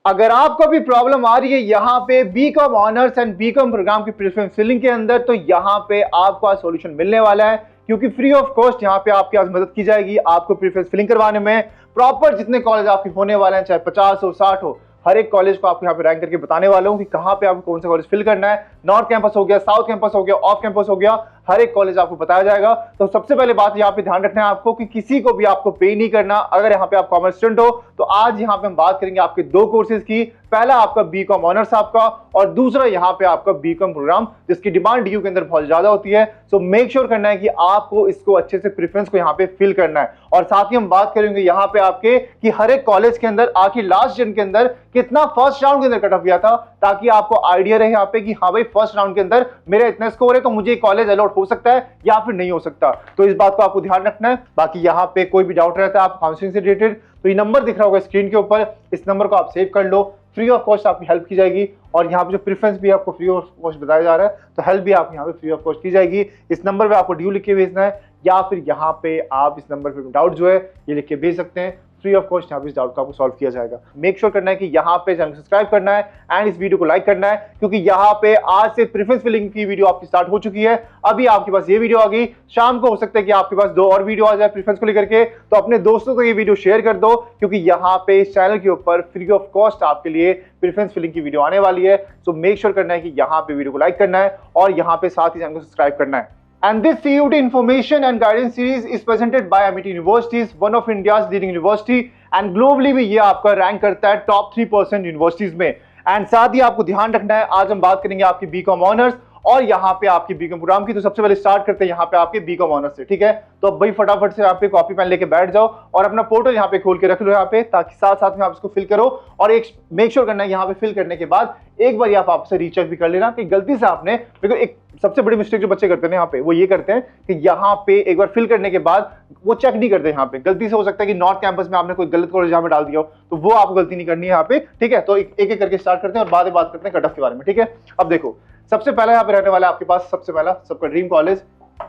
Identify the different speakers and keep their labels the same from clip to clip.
Speaker 1: अगर आपको भी प्रॉब्लम आ रही है यहाँ पे BCom honours and BCom programme की प्रेफरेंस फिलिंग के अंदर, तो यहाँ पे आपको आज सॉल्यूशन मिलने वाला है, क्योंकि फ्री ऑफ कॉस्ट यहाँ पे आपकी आज मदद की जाएगी आपको प्रेफरेंस फिलिंग करवाने में। प्रॉपर जितने कॉलेज आपके होने वाले हैं, चाहे 50 हो 60 हो, हर एक कॉलेज को आपको यहाँ पे रैंक करके बताने वाला हूँ कि कहाँ पे आपको कौन सा कॉलेज फिल करना है। नॉर्थ कैंपस हो गया, साउथ कैंपस हो गया, ऑफ कैंपस हो गया, हर एक कॉलेज आपको बताया जाएगा। तो सबसे पहले बात यहाँ पे ध्यान रखना है आपको कि किसी को भी आपको पे नहीं करना अगर यहाँ पे आप कॉमर्स स्टूडेंट हो। तो आज यहाँ पे हम बात करेंगे आपके दो कोर्सेज की, पहला आपका बीकॉम ऑनर्स आपका और दूसरा यहाँ पे आपका बीकॉम प्रोग्राम, जिसकी डिमांड डीयू के अंदर बहुत ज्यादा होती है। सो मेक श्योर करना है कि आपको इसको अच्छे से प्रेफरेंस को यहाँ पे फिल करना है। और साथ ही हम बात करेंगे यहाँ पे आपके कि हर एक कॉलेज के अंदर आखिर लास्ट जन के अंदर कितना फर्स्ट राउंड के अंदर कट ऑफ गया था, ताकि आपको आइडिया रहे यहाँ पे कि हाँ भाई फर्स्ट राउंड के अंदर मेरा इतना स्कोर है तो मुझे कॉलेज अलॉट हो सकता है या फिर नहीं हो सकता। तो इस बात को आपको ध्यान रखना है। बाकी यहाँ पे कोई भी डाउट रहता है आप काउंसलिंग से रिलेटेड, तो ये नंबर दिख रहा होगा स्क्रीन के ऊपर, इस नंबर को आप सेव कर लो। फ्री ऑफ कॉस्ट आपकी हेल्प की जाएगी और यहाँ पे जो प्रेफरेंस भी आपको फ्री ऑफ कॉस्ट बताया जा रहा है, तो हेल्प भी आप यहाँ पे फ्री ऑफ कॉस्ट की जाएगी। इस नंबर पे आपको ड्यू लिख के भेजना है या फिर यहाँ पे आप इस नंबर पे डाउट जो है ये लिख के भेज सकते हैं। फ्री ऑफ कॉस्ट यहाँ पे इस डाउट को आपको सॉल्व किया जाएगा। मेक श्योर करना है कि यहाँ पे चैनल सब्सक्राइब करना है एंड इस वीडियो को लाइक करना है, क्योंकि यहाँ पे आज से प्रेफरेंस फिलिंग की वीडियो आपकी स्टार्ट हो चुकी है। अभी आपके पास ये वीडियो आ गई, शाम को हो सकता है कि आपके पास 2 और वीडियो आ जाए प्रेफरेंस को लेकर के, तो अपने दोस्तों को ये वीडियो शेयर कर दो, क्योंकि यहाँ पे इस चैनल के ऊपर फ्री ऑफ कॉस्ट आपके लिए प्रेफरेंस फिलिंग की वीडियो आने वाली है। सो मेक श्योर करना है कि यहाँ पे वीडियो को लाइक करना है और यहाँ पे साथ ही चैनल को सब्सक्राइब करना है। And this CUET information and guidance series is presented by Amity Universities, one of India's leading university, and globally भी ये आपका रैंक करता है टॉप 3% यूनिवर्सिटीज में। एंड साथ ही आपको ध्यान रखना है, आज हम बात करेंगे आपकी बीकॉम ऑनर्स और यहाँ पे आपकी बीकॉम प्रोग्राम की। तो सबसे पहले स्टार्ट करते हैं यहाँ पे आपके बीकॉम ऑनर्स से, ठीक है। तो अब भाई फटाफट से यहाँ पे कॉपी पेन लेके बैठ जाओ और अपना पोर्टल यहाँ पे खोल के रख लो यहाँ पे, ताकि साथ साथ में आप इसको फिल करो। और एक मेक श्योर करना है यहाँ पे फिल करने के बाद एक बार आप आपसे रीचेक भी कर लेना कि गलती से आपने, देखो एक सबसे बड़ी मिस्टेक जो बच्चे करते हैं यहाँ पे वो ये करते हैं कि यहाँ पे एक बार फिल करने के बाद वो चेक नहीं करते। यहाँ पे गलती से हो सकता है कि नॉर्थ कैंपस में आपने कोई गलत कॉलेज यहाँ पे डाल दिया हो, तो वो आपको गलती नहीं करनी है यहाँ पे, ठीक है। तो एक एक करके स्टार्ट करते हैं और बाद में बात करते हैं कट ऑफ के बारे में, ठीक है। अब देखो सबसे पहला यहाँ पे रहने वाला है आपके पास सबसे पहला सबका ड्रीम कॉलेज,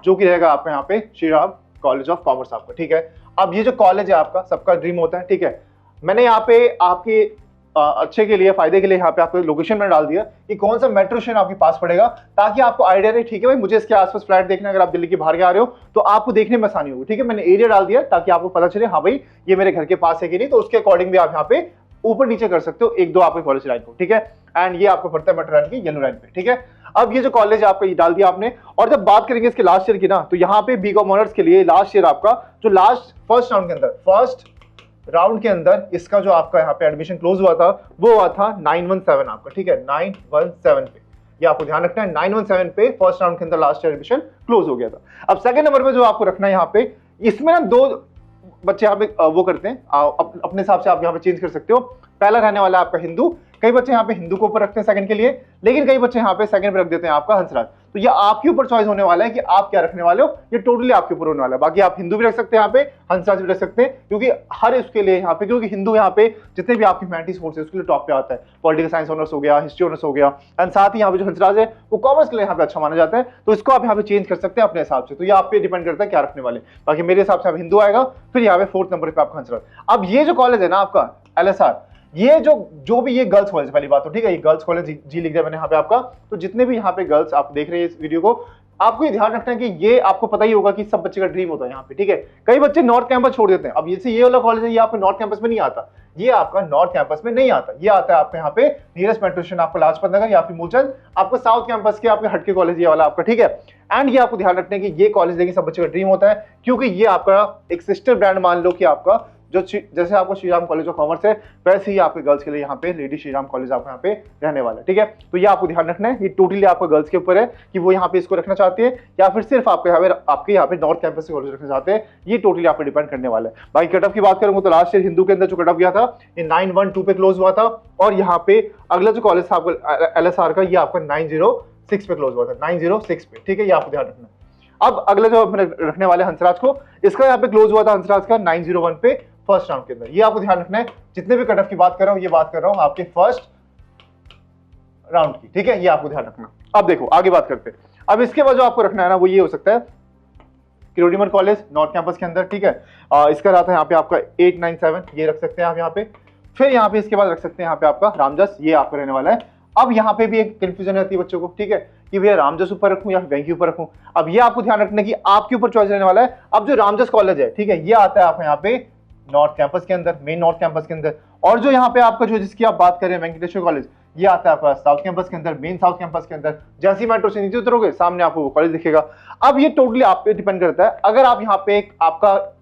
Speaker 1: जो कि रहेगा आपका यहाँ पे Shri Ram college of commerce आपका, ठीक है। अब ये जो कॉलेज है आपका सबका ड्रीम होता है, ठीक है। मैंने यहाँ पे आपके अच्छे के लिए, फायदे के लिए यहाँ पे आपको लोकेशन में डाल दिया कि कौन सा मेट्रो स्टेशन आपके पास पड़ेगा, ताकि आपको आइडिया रहे, ठीक है भाई मुझे इसके आसपास फ्लैट देखना है। अगर आप दिल्ली के बाहर के आ रहे हो तो आपको देखने में आसानी होगी, ठीक है। मैंने एरिया डाल दिया ताकि आपको पता चले हाँ भाई ये मेरे घर के पास है कि नहीं, तो उसके अकॉर्डिंग भी आप यहाँ पे ऊपर नीचे कर सकते हो 1-2 आपके कॉलेज लाइन को, ठीक है। एंड ये आपको पड़ता है मेट्रो लाइन की येलो लाइन पे, ठीक है। अब ये जो कॉलेज है आपका ये डाल दिया आपने, और जब बात करेंगे इसके लास्ट ईयर की ना, तो यहाँ पे बीकॉम ऑनर्स के लिए लास्ट ईयर आपका जो फर्स्ट राउंड के अंदर इसका जो आपका यहाँ पे एडमिशन क्लोज हुआ था वो हुआ था 917 आपका, ठीक है, 917 पे। ये आपको ध्यान रखना है 917 पे फर्स्ट राउंड के अंदर लास्ट ईयर एडमिशन क्लोज हो गया था। अब सेकंड नंबर पे जो आपको रखना है यहाँ पे, इसमें ना 2 बच्चे यहाँ पे वो करते हैं, अपने हिसाब से आप यहाँ पे चेंज कर सकते हो। पहला रहने वाला है आपका हिंदू, कई बच्चे यहाँ पे हिंदू को ऊपर रखते हैं सेकंड के लिए, लेकिन कई बच्चे यहाँ पे सेकंड पे रख देते हैं आपका हंसराज। तो ये आपके ऊपर चॉइस होने वाला है कि आप क्या रखने वाले हो, ये टोटली आपके ऊपर होने वाला है। बाकी आप हिंदू भी रख सकते हैं यहाँ पे, हंसराज भी रख सकते हैं, क्योंकि हर इसके लिए यहाँ पे, क्योंकि हिंदू यहाँ पे जितने भी आपके ह्यूमैनिटीज कोर्स है उसके लिए टॉप पे आता है। पॉलिटिकल साइंस ऑनर्स हो गया, हिस्ट्री ऑनर्स हो गया, एंड साथ ही यहाँ पे जो हंसराज है वो कॉमर्स के लिए यहाँ पे अच्छा माना जाता है, तो इसको आप यहाँ पे चेंज कर सकते हैं अपने हिसाब से। तो ये आप पे डिपेंड करता है क्या रखने वाले। बाकी मेरे हिसाब से हिंदू आएगा, फिर यहाँ पे 4th नंबर पे आपका हंसराज। अब ये जो कॉलेज है ना आपका LSR, ये जो भी ये गर्ल्स कॉलेज, पहली बात तो ठीक है, ये गर्ल्स कॉलेज जी लिख दिया मैंने यहाँ पे आपका। तो जितने भी यहाँ पे गर्ल्स आप देख रहे हैं इस वीडियो को, आपको ये ध्यान रखना है कि ये आपको पता ही होगा कि सब बच्चे का ड्रीम होता है यहाँ पे, ठीक है। कई बच्चे नॉर्थ कैंपस छोड़ देते हैं। अब ये वाला कॉलेज है, ये आपको नॉर्थ कैंपस में नहीं आता, ये आपका नॉर्थ कैंपस में नहीं आता, ये आता है आपको यहाँ पे नियरेस्ट मेट्रो स्टेशन आपको लाजपत नगर या फिर मूलचंद, आपको साउथ कैंपस के आपके हटके कॉलेज ये वाला आपका, ठीक है। एंड ये आपको ध्यान रखना है कि ये कॉलेज देखिए सब बच्चे का ड्रीम होता है, क्योंकि ये आपका एक सिस्टर ब्रांड मान लो कि आपका जो जैसे आपको Shri Ram college of commerce है, वैसे ही आपके गर्ल्स के लिए यहाँ पे लेडी श्री राम कॉलेज आपको यहाँ पे रहने वाला है, ठीक है। तो ये आपको ध्यान रखना है, ये टोटली आपको गर्ल्स के ऊपर है कि वो यहाँ पे इसको रखना चाहते हैं या फिर सिर्फ आपके यहाँ पे नॉर्थ कैंपस कॉलेज रखना चाहते हैं, ये टोटली आप पे डिपेंड करने वाला है। बाकी कट ऑफ की बात करूंगा तो लास्ट ईयर हिंदू के अंदर जो कट ऑफ गया था ये 912 पे क्लोज हुआ था, और यहाँ पे अगला जो कॉलेज था आपको LSR का, ये आपका 906 पे क्लोज हुआ था, 906 पे, ठीक है। ये आपको ध्यान रखना है। अब अगला जो रखने वाले हंसराज को, इसका यहाँ पे क्लोज हुआ था हंसराज का 901 पे फर्स्ट राउंड के अंदर। ये आपको ध्यान रखना है, जितने भी कट ऑफ की बात कर रहा हूं ये बात कर रहा हूं आपके फर्स्ट राउंड की, ठीक है। ये आपको ध्यान रखना। अब देखो आगे बात करते हैं। अब इसके बाद जो आपको रखना है ना वो ये हो सकता है किरोड़ीमल कॉलेज नॉर्थ कैंपस के अंदर, ठीक है। इसका रहता है यहाँ पे आपका 897, ये रख सकते हैं आप यहाँ पे। फिर यहाँ पे इसके बाद रख सकते हैं यहाँ पे आपका रामजस, ये आपका रहने वाला है। अब यहाँ पे भी एक कंफ्यूजन रहती है बच्चों को, ठीक है, कि भैया रामजस ऊपर रखूं या वेंकी ऊपर रखूं। अब ये आपको ध्यान रखना कि आपके ऊपर चॉइस रहने वाला है। अब जो रामजस कॉलेज है, ठीक है, ये आता है आपको यहाँ पे नॉर्थ कैंपस के अंदर, मेन नॉर्थ कैंपस के अंदर। और जो यहाँ पे आपका जो जिसकी आप बात कर रहे हैं वेंकटेश्वर कॉलेज, ये आता है आपका साउथ कैंपस के अंदर, मेन साउथ कैंपस के अंदर। जैसे ही मेट्रो से नीचे उतरोगे सामने आपको वो कॉलेज दिखेगा। अब ये टोटली आप पे डिपेंड करता है, अगर आप यहाँ पे एक आपका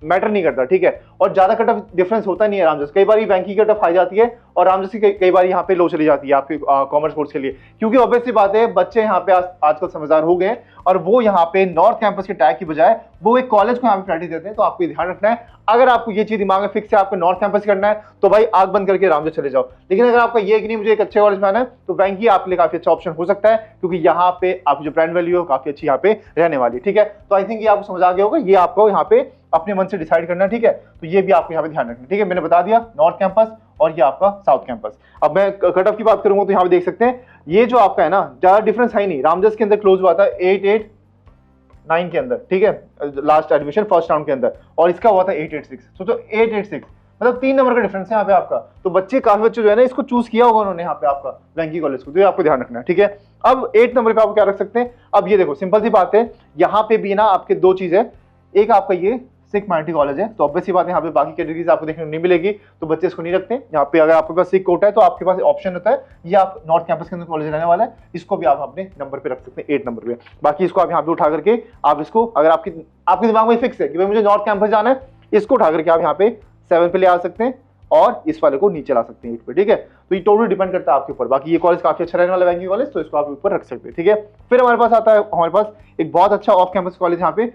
Speaker 1: मैटर नहीं करता, ठीक है, और ज्यादा कट ऑफ डिफरेंस होता नहीं है रामजस, कई बार बैंक की कट ऑफ हाई जाती है और रामजस की कई बार यहाँ पे लो चली जाती है आपके कॉमर्स कोर्स के लिए, क्योंकि ऑब्वियस सी बात है बच्चे यहाँ पे आजकल समझदार हो गए और वो यहाँ पे नॉर्थ कैंपस के टैग की बजाय वो एक कॉलेज को यहाँ पे प्रायोरिटी देते हैं। तो आपको ध्यान रखना है, अगर आपको ये चीज दिमाग में फिक्स है आपको नॉर्थ कैंपस करना है तो भाई आग बंद करके रामजस चले जाओ। लेकिन अगर आपका ये कि नहीं मुझे एक अच्छे कॉलेज में आना है तो बैंक ही आपके लिए काफी अच्छा ऑप्शन हो सकता है, क्योंकि यहाँ पे आपकी जो ब्रांड वैल्यू है काफी अच्छी यहाँ पे रहने वाली है, ठीक है। तो आई थिंक ये आपको समझ आ गया होगा, ये आपको यहाँ पे अपने मन से डिसाइड करना, ठीक है। तो ये भी आपको यहाँ पे ध्यान रखना, ठीक है। मैंने बता दिया नॉर्थ कैंपस और ये आपका साउथ कैंपस। अब मैं कट ऑफ की बात करूंगा तो यहाँ पे देख सकते हैं ये जो आपका है ना, ज्यादा डिफरेंस है नहीं। रामजस के अंदर क्लोज हुआ था 889 के अंदर, ठीक है, लास्ट एडमिशन फर्स्ट राउंड के अंदर, और इसका हुआ था 886। तो 886 मतलब 3 नंबर का डिफरेंस है यहाँ पे आपका। तो बच्चे काफी बच्चे जो है ना इसको चूज किया होगा उन्होंने यहाँ पे आपका वेंकी कॉलेज को, तो ये आपको ध्यान रखना है, ठीक है। अब 8 नंबर पे आप क्या रख सकते हैं, अब ये देखो सिंपल सी बात है, यहाँ पे भी ना आपके दो चीज है, एक आपका ये सिख माइनॉरिटी कॉलेज है, तो ऑब्वियस सी बात है यहाँ पे बाकी कैटेगरीज आपको देखने को नहीं मिलेगी, तो बच्चे इसको नहीं रखते। यहाँ पे अगर आपके पास सिख कोटा है तो आपके पास ऑप्शन होता है ये आप नॉर्थ कैंपस के अंदर कॉलेज रहने वाला है, इसको भी आप अपने नंबर पे रख सकते हैं 8 नंबर पे। बाकी इसको आप यहाँ पे उठा करके आप इसको, अगर आपके दिमाग में फिक्स है कि भाई मुझे नॉर्थ कैंपस जाना है, इसको उठा करके आप यहाँ पे 7 पे ले आ सकते हैं और इस वाले को नीचे ला सकते हैं 8 पे, ठीक है। तो ये टोटली डिपेंड करता है आपके ऊपर। बाकी ये कॉलेज काफी अच्छा रहने वाला है वेंकी कॉलेज, तो इसको आप ऊपर रख सकते हैं, ठीक है। फिर हमारे पास आता है, हमारे पास एक बहुत अच्छा ऑफ कैंपस कॉलेज यहाँ पे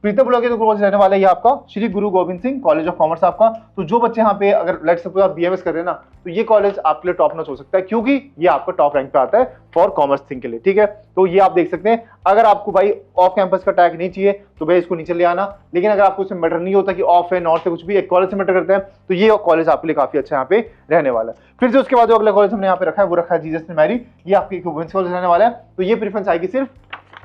Speaker 1: प्रीतम ब्लॉक के कॉलेज रहने वाला है, ये आपका श्री गुरु Govind Singh college of commerce आपका। तो जो बच्चे यहाँ पे अगर लेट्स सपोज आप बीएमएस कर रहे हैं ना, तो ये कॉलेज आपके लिए टॉप नॉच हो सकता है, क्योंकि ये आपका टॉप रैंक पे आता है फॉर कॉमर्स थिंग के लिए, ठीक है। तो ये आप देख सकते हैं, अगर आपको भाई ऑफ कैंपस का टैग नहीं चाहिए तो भाई इसको नीचे ले आना, लेकिन अगर आपको इसमें मैटर नहीं होता कि ऑफ है नॉर्थ है कुछ भी, एक कॉलेज से मैटर करता है, तो ये कॉलेज आपके लिए काफी अच्छा यहाँ पे रहने वाला है। फिर जो उसके बाद जो अगला कॉलेज हमने यहाँ पे रखा है वो रखा है जीसस मैरी, ये आपके वुमेन्स कॉलेज रहने वाला है। तो ये प्रेफरेंस आएगी सिर्फ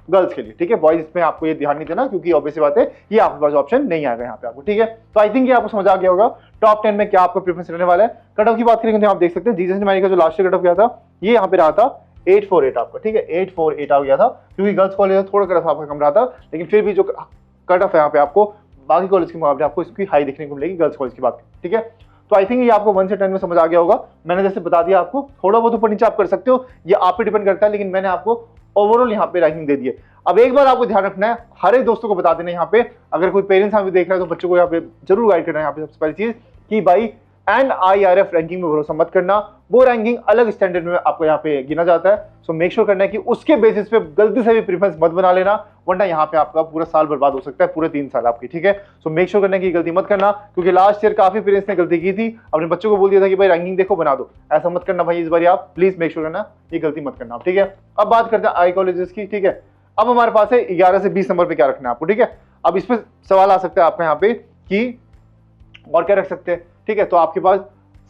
Speaker 1: गर्ल्स के लिए, ठीक है। बॉयज इसमें आपको ये ध्यान नहीं देना, क्योंकि ऑब्वियस बात है ये आपके पास ऑप्शन नहीं आएगा यहाँ पे आपको, ठीक है। तो आई थिंक ये आपको समझ आ गया होगा टॉप 10 में क्या आपका प्रेफरेंस रहने वाला है। कट ऑफ की बात करेंगे तो आप देख सकते हैं जीसस मैरी का जो लास्ट ईयर कट ऑफ गया था ये यहाँ पे रहा था 848 आपका, ठीक है, 848 आ गया था, क्योंकि गर्ल्स कॉलेज थोड़ा कट ऑफ आपका कम रहा था, लेकिन फिर भी जो कट ऑफ है यहाँ पे आपको बाकी कॉलेज के मुकाबले आपको इसकी हाई देखने को मिलेगी गर्ल्स कॉलेज की बात, ठीक है। तो आई थिंक ये आपको 1 से 10 में समझ आ गया होगा। मैंने जैसे बता दिया आपको, थोड़ा बहुत ऊपर नीचे आप कर सकते हो, ये आप पे डिपेंड करता है, लेकिन मैंने आपको ओवरऑल यहाँ पे रैंकिंग दे दी है। अब एक बार आपको ध्यान रखना है, हर एक दोस्तों को बता देना यहाँ पे, अगर कोई पेरेंट्स यहाँ पे देख रहा है तो बच्चों को यहाँ पे जरूर गाइड करना है यहाँ पे सबसे पहली चीज कि भाई NIRF रैंकिंग में भरोसा मत करना, वो रैंकिंग अलग स्टैंडर्ड में आपको यहाँ पे गिना जाता है। सो मेक श्योर करना है कि उसके बेसिस पे गलती से भी प्रेफरेंस मत बना लेना, वरना यहाँ पे आपका पूरा साल बर्बाद हो सकता है, पूरे 3 साल आपकी, ठीक है। सो मेक श्योर करना है कि गलती मत करना, क्योंकि लास्ट ईयर काफी पेरेंट्स ने गलती की थी, अपने बच्चों को बोल दिया था कि भाई रैंकिंग देखो बना दो, ऐसा मत करना भाई, इस बार आप प्लीज मेक श्योर करना ये गलती मत करना, ठीक है। अब बात करते हैं आई कॉलेजेस की, ठीक है। अब हमारे पास है 11 से 20 नंबर पे क्या रखना है आपको, ठीक है। अब इस पर सवाल आ सकता है आपका यहाँ पे कि और क्या रख सकते हैं, ठीक है। तो आपके पास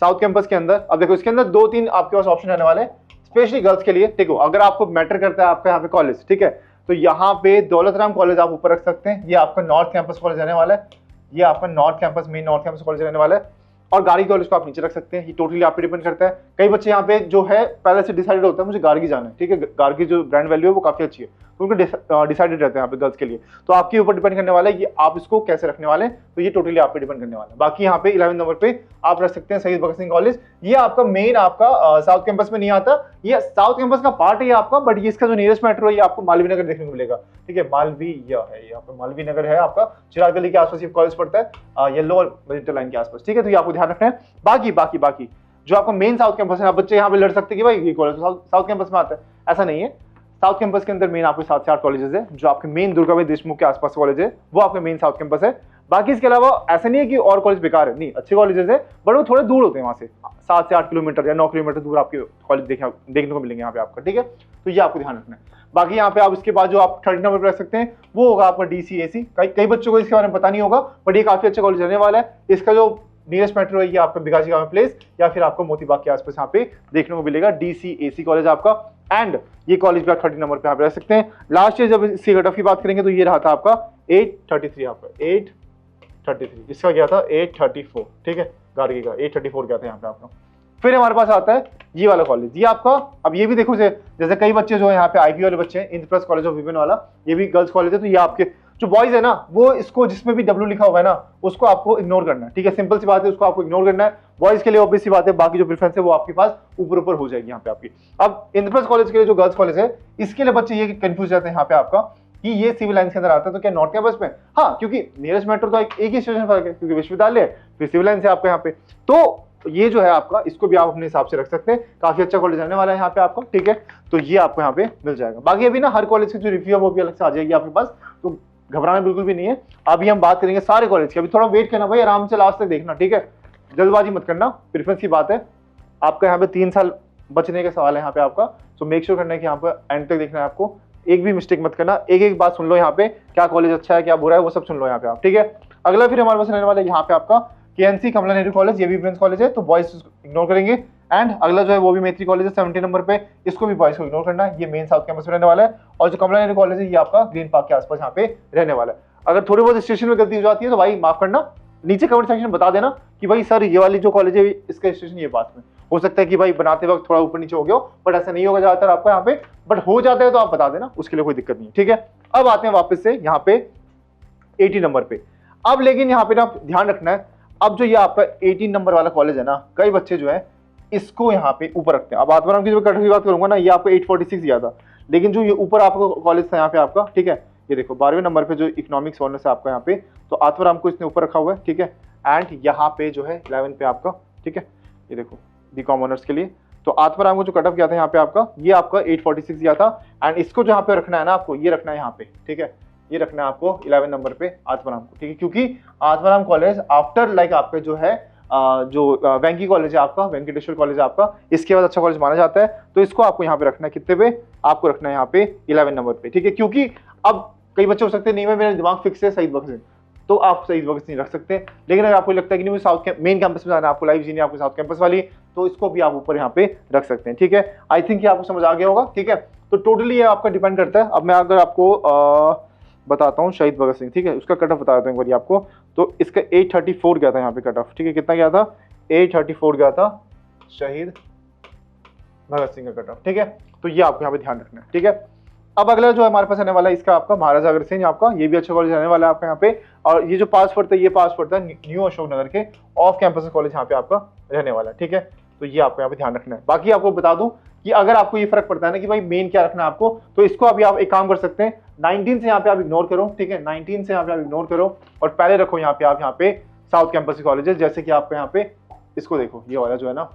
Speaker 1: साउथ कैंपस के अंदर, अब देखो इसके अंदर 2-3 आपके पास ऑप्शन रहने वाले, स्पेशली गर्ल्स के लिए। देखो अगर आपको मैटर करता है आपका यहाँ पे कॉलेज, ठीक है, तो यहाँ पे दौलत राम कॉलेज आप ऊपर रख सकते हैं, ये आपका नॉर्थ कैंपस कॉलेज रहने वाला है, ये आपका north campus main north campus college रहने वाला है। और गार्गी कॉलेज को आप नीचे रख सकते हैं, ये टोटली आप पे डिपेंड करता है। कई बच्चे यहाँ पे जो है पहले से डिसाइडेड होता है मुझे गार्गी जाना है, ठीक है, गार्गी जो ब्रांड वैल्यू है वो काफी अच्छी है, तो उनको डिसाइडेड रहते हैं यहाँ पे गर्ल्स के लिए। तो आपके ऊपर डिपेंड करने वाला है कि आप इसको कैसे रखने वाले हैं, तो ये टोटली आप पे डिपेंड करने वाला है। बाकी यहाँ पे 11 नंबर पे आप रख सकते हैं शहीद भगत सिंह कॉलेज, ये आपका मेन आपका साउथ कैंपस में नहीं आता, ये साउथ कैंपस का पार्ट है आपका, बट ये इसका जो नियरेस्ट मेट्रो है ये आपको मालवीय नगर देखने को मिलेगा, ठीक है। मालवीय है ये आपका, मालवीय नगर है आपका, चिराग गली के आसपास ये कॉलेज पड़ता है, येलो और मेट्रो लाइन के आसपास, ठीक है। तो ये आपको ध्यान रखना है। बाकी जो आपका मेन साउथ कैंपस है, आप बच्चे यहाँ पे लड़ सकते हैं कि भाई ये कॉलेज साउथ कैंपस में आता है, ऐसा नहीं है। साउथ कैंपस के अंदर मेन आपके 7 से 8 कॉलेजेस है, जो आपके मेन दुर्गा भाई देशमुख के आसपास कॉलेज है वो आपके मेन साउथ कैंपस है। बाकी इसके अलावा ऐसा नहीं है कि और कॉलेज बेकार है, नहीं, अच्छे कॉलेजेस है, बट वो थोड़े दूर होते हैं, वहां से 7 से 8 किलोमीटर या 9 किलोमीटर दूर आपके कॉलेज देखने को मिलेंगे यहाँ पे आपका, ठीक है। तो ये आपको ध्यान रखना है। बाकी यहाँ पे आप इसके बाद जो आप 30 नंबर पर रख सकते हैं वो होगा आपका DCAC। कई बच्चों को इसके बारे में पता नहीं होगा, बट ये काफी अच्छा कॉलेज रहने वाला है। इसका जो नियरेस्ट मेट्रो है ये आपका बिगाजी गांव प्लेस या फिर आपको मोतीबाग के आसपास यहाँ पे देखने को मिलेगा, DCAC कॉलेज आपका। एंड ये कॉलेज भी आप 30 नंबर पे यहाँ पे रख सकते हैं। लास्ट ईयर जब इसकी कट ऑफ की बात करेंगे तो ये रहा था आपका 833, आपका 833, इसका क्या था 834, ठीक है। गार्गी का 834 गया था यहाँ पे आपका। फिर हमारे पास आता है ये वाला कॉलेज, ये आपका, अब ये भी देखो जैसे कई बच्चे जो है यहाँ पे आईपी वाले बच्चे हैं, इंद्रप्रस्थ कॉलेज ऑफ विमेन वाला, ये भी गर्ल्स कॉलेज है, तो ये आपके जो बॉयज है ना वो इसको जिसमें भी डब्ल्यू लिखा हुआ है ना उसको आपको इग्नोर करना है, ठीक है, सिंपल सी बात है, उसको आपको इग्नोर करना है। बॉयज के लिए ऑब्वियस सी बात है, बाकी जो प्रेफरेंस है वो आपके पास ऊपर ऊपर हो जाएगी यहाँ पे आपकी। अब इंद्रप्रस्थ कॉलेज के लिए जो गर्ल्स कॉलेज है इसके लिए बच्चे ये कंफ्यूज जाते हैं यहाँ पे आपका कि ये सिविल लाइंस के अंदर आता है तो क्या नॉर्थ कैंपस में, हाँ क्योंकि नियरेस्ट मेट्रो तो एक ही स्टेशन फर्क है, क्योंकि विश्वविद्यालय फिर सिविल लाइंस है आपका यहाँ पे, तो ये जो है आपका इसको भी आप अपने हिसाब से रख सकते हैं, काफी अच्छा कॉलेज आने वाला है यहाँ पे आपको, ठीक है, तो ये आपको यहाँ पे मिल जाएगा। बाकी अभी ना हर कॉलेज की जो रिव्यू है वो भी अलग से आ जाएगी आपके पास, तो घबराना बिल्कुल भी नहीं है। अभी हम बात करेंगे सारे कॉलेज की, अभी थोड़ा वेट करना भाई, आराम से लास्ट तक देखना, ठीक है, जल्दबाजी मत करना, प्रेफरेंस की बात है, आपका यहाँ पे 3 साल बचने का सवाल है यहाँ पे आपका, तो मेक श्योर करना है कि यहाँ पे एंड तक देखना है आपको, एक भी मिस्टेक मत करना, एक एक बात सुन लो यहाँ पे, क्या कॉलेज अच्छा है क्या बुरा है वो सब सुन लो यहाँ पे आप, ठीक है। अगला फिर हमारे पास रहने वाला है यहाँ पे आपका केएनसी कमला नेहरू कॉलेज, ये भी वुमेन्स कॉलेज है तो बॉयज इग्नोर करेंगे। एंड अगला जो है वो भी मैत्री कॉलेज है 70 नंबर पे, इसको भी बॉयज को इग्नोर करना है, ये मेन साउथ कैंपस में रहने वाला है। और जो कमला नेहरू कॉलेज है ये आपका ग्रीन पार्क के आसपास यहाँ पे रहने वाला है। अगर थोड़ी बहुत स्टेशन में गलती हो जाती है तो भाई माफ करना, नीचे कमेंट सेक्शन में बता देना कि भाई सर ये वाली जो कॉलेज है इसका स्टेशन ये पास में, हो सकता है कि भाई बनाते वक्त थोड़ा ऊपर नीचे हो गया, बट ऐसा नहीं होगा ज्यादातर आपका यहाँ पे, बट हो जाता है तो आप बता देना, उसके लिए कोई दिक्कत नहीं है, ठीक है। अब आते हैं वापस से यहाँ पे 80 नंबर पे। अब लेकिन यहाँ पे ना ध्यान रखना है, अब जो ये आपका 18 नंबर वाला कॉलेज है ना, कई बच्चे जो है इसको यहाँ पे ऊपर रखते हैं। अब आत्माराम की जो कट की बात करूंगा ना, ये आपको 846 दिया था, लेकिन जो ये ऊपर आपका कॉलेज था यहाँ पे आपका, ठीक है, ये देखो 12वें नंबर पे जो इकोनॉमिक्स ऑनर्स है आपका यहाँ पे, तो आत्माराम को इसने ऊपर रखा हुआ है, ठीक है। एंड यहाँ पे जो है 11 पे आपका, ठीक है, ये देखो बीकॉम ऑनर्स के लिए, तो आत्माराम को जो कट ऑफ किया था यहाँ पे आपका, ये आपका 846 दिया था। एंड इसको जहाँ पे रखना है ना आपको, ये रखना है यहाँ पे, ठीक है, ये रखना है आपको 11 नंबर पे आत्माराम को, ठीक है, क्योंकि आत्माराम कॉलेज आफ्टर लाइक आपके जो है जो वेंकी कॉलेज है आपका, वेंकटेश्वर कॉलेज है आपका, इसके बाद अच्छा कॉलेज माना जाता है, तो इसको आपको यहाँ पे रखना है, कितने पे आपको रखना है यहाँ पे 11 नंबर पे, ठीक है। क्योंकि अब कई बच्चे हो सकते हैं नहीं मेरा दिमाग फिक्स है शहीद भगत सिंह, तो आप शहीद भगत सिंह रख सकते हैं, लेकिन अगर आपको लगता है कि नहीं मुझे साउथ मेन कैंपस में जाना है, आपको लाइफ जीनी आपको साउथ कैंपस वाली, तो इसको भी आप ऊपर यहाँ पे रख सकते हैं, ठीक है। आई थिंक ये आपको समझ आ गया होगा, ठीक है। तो टोटली ये आपका डिपेंड करता है। अब मैं अगर आपको बताता हूँ शहीद भगत सिंह, ठीक है, उसका कट ऑफ बता देता हूँ एक बार आपको, तो इसका 834 गया था यहाँ पे कट ऑफ, ठीक है, कितना गया था 834 गया था शहीद भगत सिंह का कट ऑफ, ठीक है, तो ये आपको यहाँ पे ध्यान रखना है, ठीक है। अब अगला जो हमारे पास आने वाला है इसका आपका महाराजा अग्रसेन आपका, ये भी अच्छा कॉलेज रहने वाला है आपका यहाँ पे, और ये जो पास पड़ता है ये पास पड़ता है न्यू अशोक नगर के ऑफ कैंपस कॉलेज यहाँ पे आपका रहने वाला है, ठीक है, तो ये आपको यहाँ पे ध्यान रखना है। बाकी आपको बता दूं कि अगर आपको ये फर्क पड़ता है ना कि भाई मेन क्या रखना है आपको, तो इसको अभी आप एक काम कर सकते हैं, 19 से यहाँ पे आप इग्नोर करो, ठीक है, 19 से यहाँ पे आप इग्नोर करो और पहले रखो यहाँ पे आप यहाँ पे साउथ कैंपस कॉलेजेस, जैसे कि आपको यहाँ पे इसको देखो, ये वाला जो है ना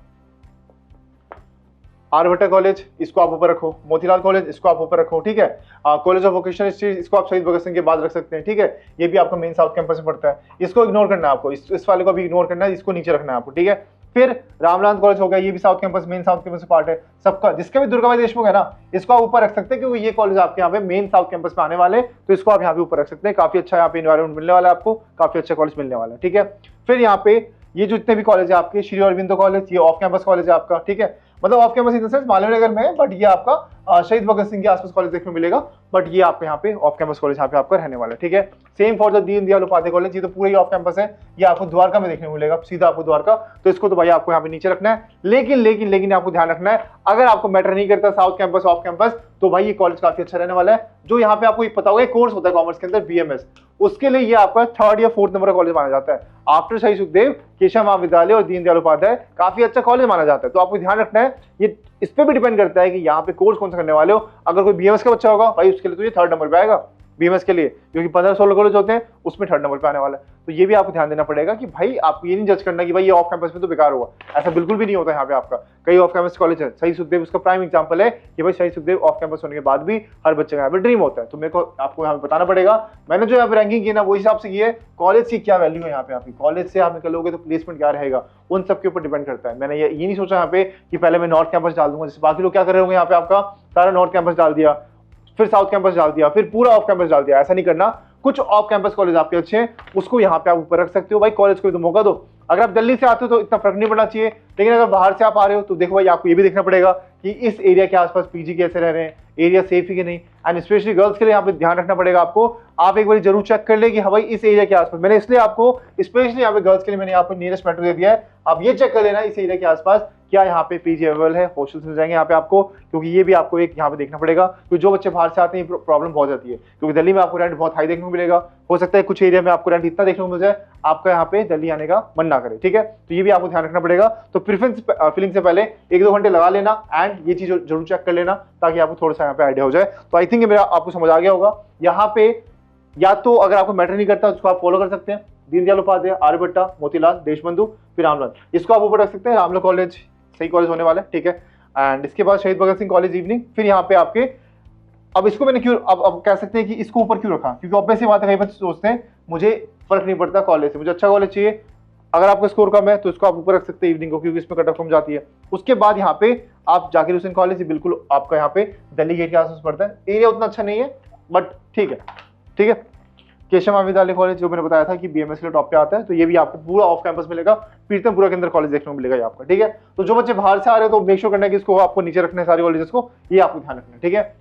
Speaker 1: आर्यभट्टा कॉलेज, इसको आप ऊपर रखो, मोतीलाल कॉलेज इसको आप ऊपर रखो, ठीक है, कॉलेज ऑफ वोकेशनल स्टडीज इसको आप शहीद भगत सिंह के बाद रख सकते हैं, ठीक है, ये भी आपका मेन साउथ कैंपस में पड़ता है, इसको इग्नोर करना है आपको, इस वाले को भी इग्नोर करना है, इसको नीचे रखना है आपको, ठीक है। फिर रामलाल कॉलेज हो गया, ये भी south campus main south campus part है सबका, जिसका भी दुर्गाबाई देशमुख है ना, इसको आप ऊपर रख सकते हैं क्योंकि ये कॉलेज आपके यहाँ पे मेन साउथ कैंपस में आने वाले, तो इसको आप यहाँ पे ऊपर रख सकते हैं, काफी अच्छा यहाँ पे एनवायरमेंट मिलने वाला है आपको, काफी अच्छा कॉलेज मिलने वाला है, ठीक है। फिर यहाँ पे ये जो जितने भी कॉलेज है आपके, श्री अरविंदो कॉलेज ये ऑफ कैंपस कॉलेज है आपका, ठीक है, मतलब off campus in the sense Malviya Nagar में है, बट ये आपका शहीद भगत सिंह के आसपास कॉलेज देखने को मिलेगा, बट ये आपको यहाँ पे ऑफ कैंपस कॉलेज यहाँ पे आपका रहने वाला है, ठीक है। Same for the Deendayal Upadhyaya college, ये तो पूरा ही ऑफ कैंपस है, ये आपको द्वारका में देखने को मिलेगा, सीधा आपको द्वारका, तो इसको तो भाई आपको यहाँ पे नीचे रखना है। लेकिन आपको ध्यान रखना है, अगर आपको मैटर नहीं करता साउथ कैंपस ऑफ कैंपस, तो भाई ये कॉलेज काफी अच्छा रहने वाला है। जो यहाँ पे आपको पता होगा कोर्स होता है कॉमर्स के अंदर BMS, उसके लिए ये आपका 3rd या 4th नंबर का कॉलेज माना जाता है, आफ्टर शहीद सुखदेव, केशव महाविद्यालय और दीनदयाल उपाध्याय, काफी अच्छा कॉलेज माना जाता है। तो आपको ध्यान रखना है, ये इस पे भी डिपेंड करता है कि यहाँ पे कोर्स कौन सा करने वाले हो। अगर कोई BMS का बच्चा होगा भाई उसके लिए तो ये 3rd नंबर पे आएगा BMS के लिए, क्योंकि 15-16 कॉलेज होते हैं उसमें 3rd नंबर पे आने वाला है। तो ये भी आपको ध्यान देना पड़ेगा कि भाई आपको ये नहीं जज करना कि भाई ये ऑफ कैंपस में तो बेकार होगा, ऐसा बिल्कुल भी नहीं होता यहाँ पे आपका। कई ऑफ कैंपस कॉलेज है, शहीद सुखदेव उसका प्राइम एग्जांपल है कि भाई शहीद सुखदेव ऑफ कैंपस होने के बाद भी हर बच्चे का यहाँ पे ड्रीम होता है। तो मेरे को आपको यहाँ पे बताना पड़ेगा, मैंने जो यहाँ पे रैंकिंग की ना वो हिसाब से की है, कॉलेज की क्या वैल्यू है यहाँ पे आपकी, कॉलेज से आप निकलोगे तो प्लेसमेंट क्या रहेगा, उन सब के ऊपर डिपेंड करता है। मैंने ये नहीं सोचा यहाँ पे कि पहले मैं नॉर्थ कैंपस डाल दूंगा, जैसे बाकी लोग क्या कर रहे होंगे यहाँ पे आपका सारा नॉर्थ कैंपस डाल दिया, फिर साउथ कैंपस डाल दिया, फिर पूरा ऑफ कैंपस डाल दिया, ऐसा नहीं करना। कुछ ऑफ कैंपस कॉलेज आपके अच्छे हैं, उसको यहाँ पे आप ऊपर रख सकते हो। भाई कॉलेज को भी तो मौका दो। अगर आप दिल्ली से आते हो तो इतना फर्क नहीं पड़ना चाहिए, लेकिन अगर बाहर से आप आ रहे हो तो देखो भाई आपको ये भी देखना पड़ेगा कि इस एरिया के आसपास पीजी कैसे रह रहे हैं, एरिया सेफ है कि नहीं, एंड स्पेशली गर्ल्स के लिए यहाँ पे ध्यान रखना पड़ेगा आपको। आप एक बार जरूर चेक कर ले कि हाँ भाई इस एरिया के आसपास, मैंने इसलिए आपको स्पेशली यहाँ पे गर्ल्स के लिए मैंने आपको नियरेस्ट मेट्रो दे दिया है, आप ये चेक कर लेना इस एरिया के आसपास क्या यहाँ पे पीजी अवेलेबल है, हॉस्टल्स मिल जाएंगे यहाँ पे आपको, क्योंकि ये भी आपको एक यहाँ पे देखना पड़ेगा, क्योंकि जो बच्चे बाहर से आते हैं प्रॉब्लम बहुत जाती है, क्योंकि दिल्ली में आपको रेंट बहुत हाई देखने को मिलेगा, हो सकता है कुछ एरिया में आपको रेंट इतना देखने को मिल जाए आपका यहाँ पे दिल्ली आने का मन ना करे, ठीक है, तो ये भी आपको ध्यान रखना पड़ेगा। तो प्रेफरेंस फिलिंग से पहले 1-2 घंटे लगा लेना एंड ये चीज जरूर चेक कर लेना ताकि आपको थोड़ा सा यहाँ पे आइडिया हो जाए। तो आई थिंक मेरा आपको समझ आ गया होगा। यहाँ पे या तो अगर आपको मैटर नहीं करता उसको आप फॉलो कर सकते हैं, दीनदयाल उपाध्याय, आर्यभट्टा, मोतीलाल, देशबंधु, फिर रामलाल, इसको आप ऊपर रख सकते हैं, रामलाल कॉलेज सही कॉलेज होने वाला है, ठीक है। एंड इसके बाद शहीद भगत सिंह कॉलेज इवनिंग, फिर यहाँ पे आपके, अब इसको मैंने क्यों अब कह सकते हैं कि इसको ऊपर क्यों रखा, क्योंकि ऑब्वियस सी बात है कई बच्चे सोचते हैं मुझे फर्क नहीं पड़ता कॉलेज से, मुझे अच्छा कॉलेज चाहिए, अगर आपका स्कोर कम है तो इसको आप ऊपर रख सकते हैं इवनिंग को, क्योंकि इसमें कट ऑफ कम जाती है। उसके बाद यहाँ पे आप जाकिर हुसैन कॉलेज, बिल्कुल आपका यहाँ पे दिल्ली गेट के आसपास पड़ता है, एरिया उतना अच्छा नहीं है बट ठीक है, ठीक है। केशव महाविद्यालय कॉलेज जो मैंने बताया था कि बीएमएस के लिए टॉप पे आता है, तो ये भी आपको पूरा ऑफ कैंपस मिलेगा, पीरतमपुरा के अंदर कॉलेज देखने को मिलेगा आपका, ठीक है। तो जो बच्चे बाहर से आ रहे हैं तो मेक श्योर करना है कि इसको आपको नीचे रखना है सारे कॉलेजेस को, ये आपको ध्यान रखना है, ठीक है।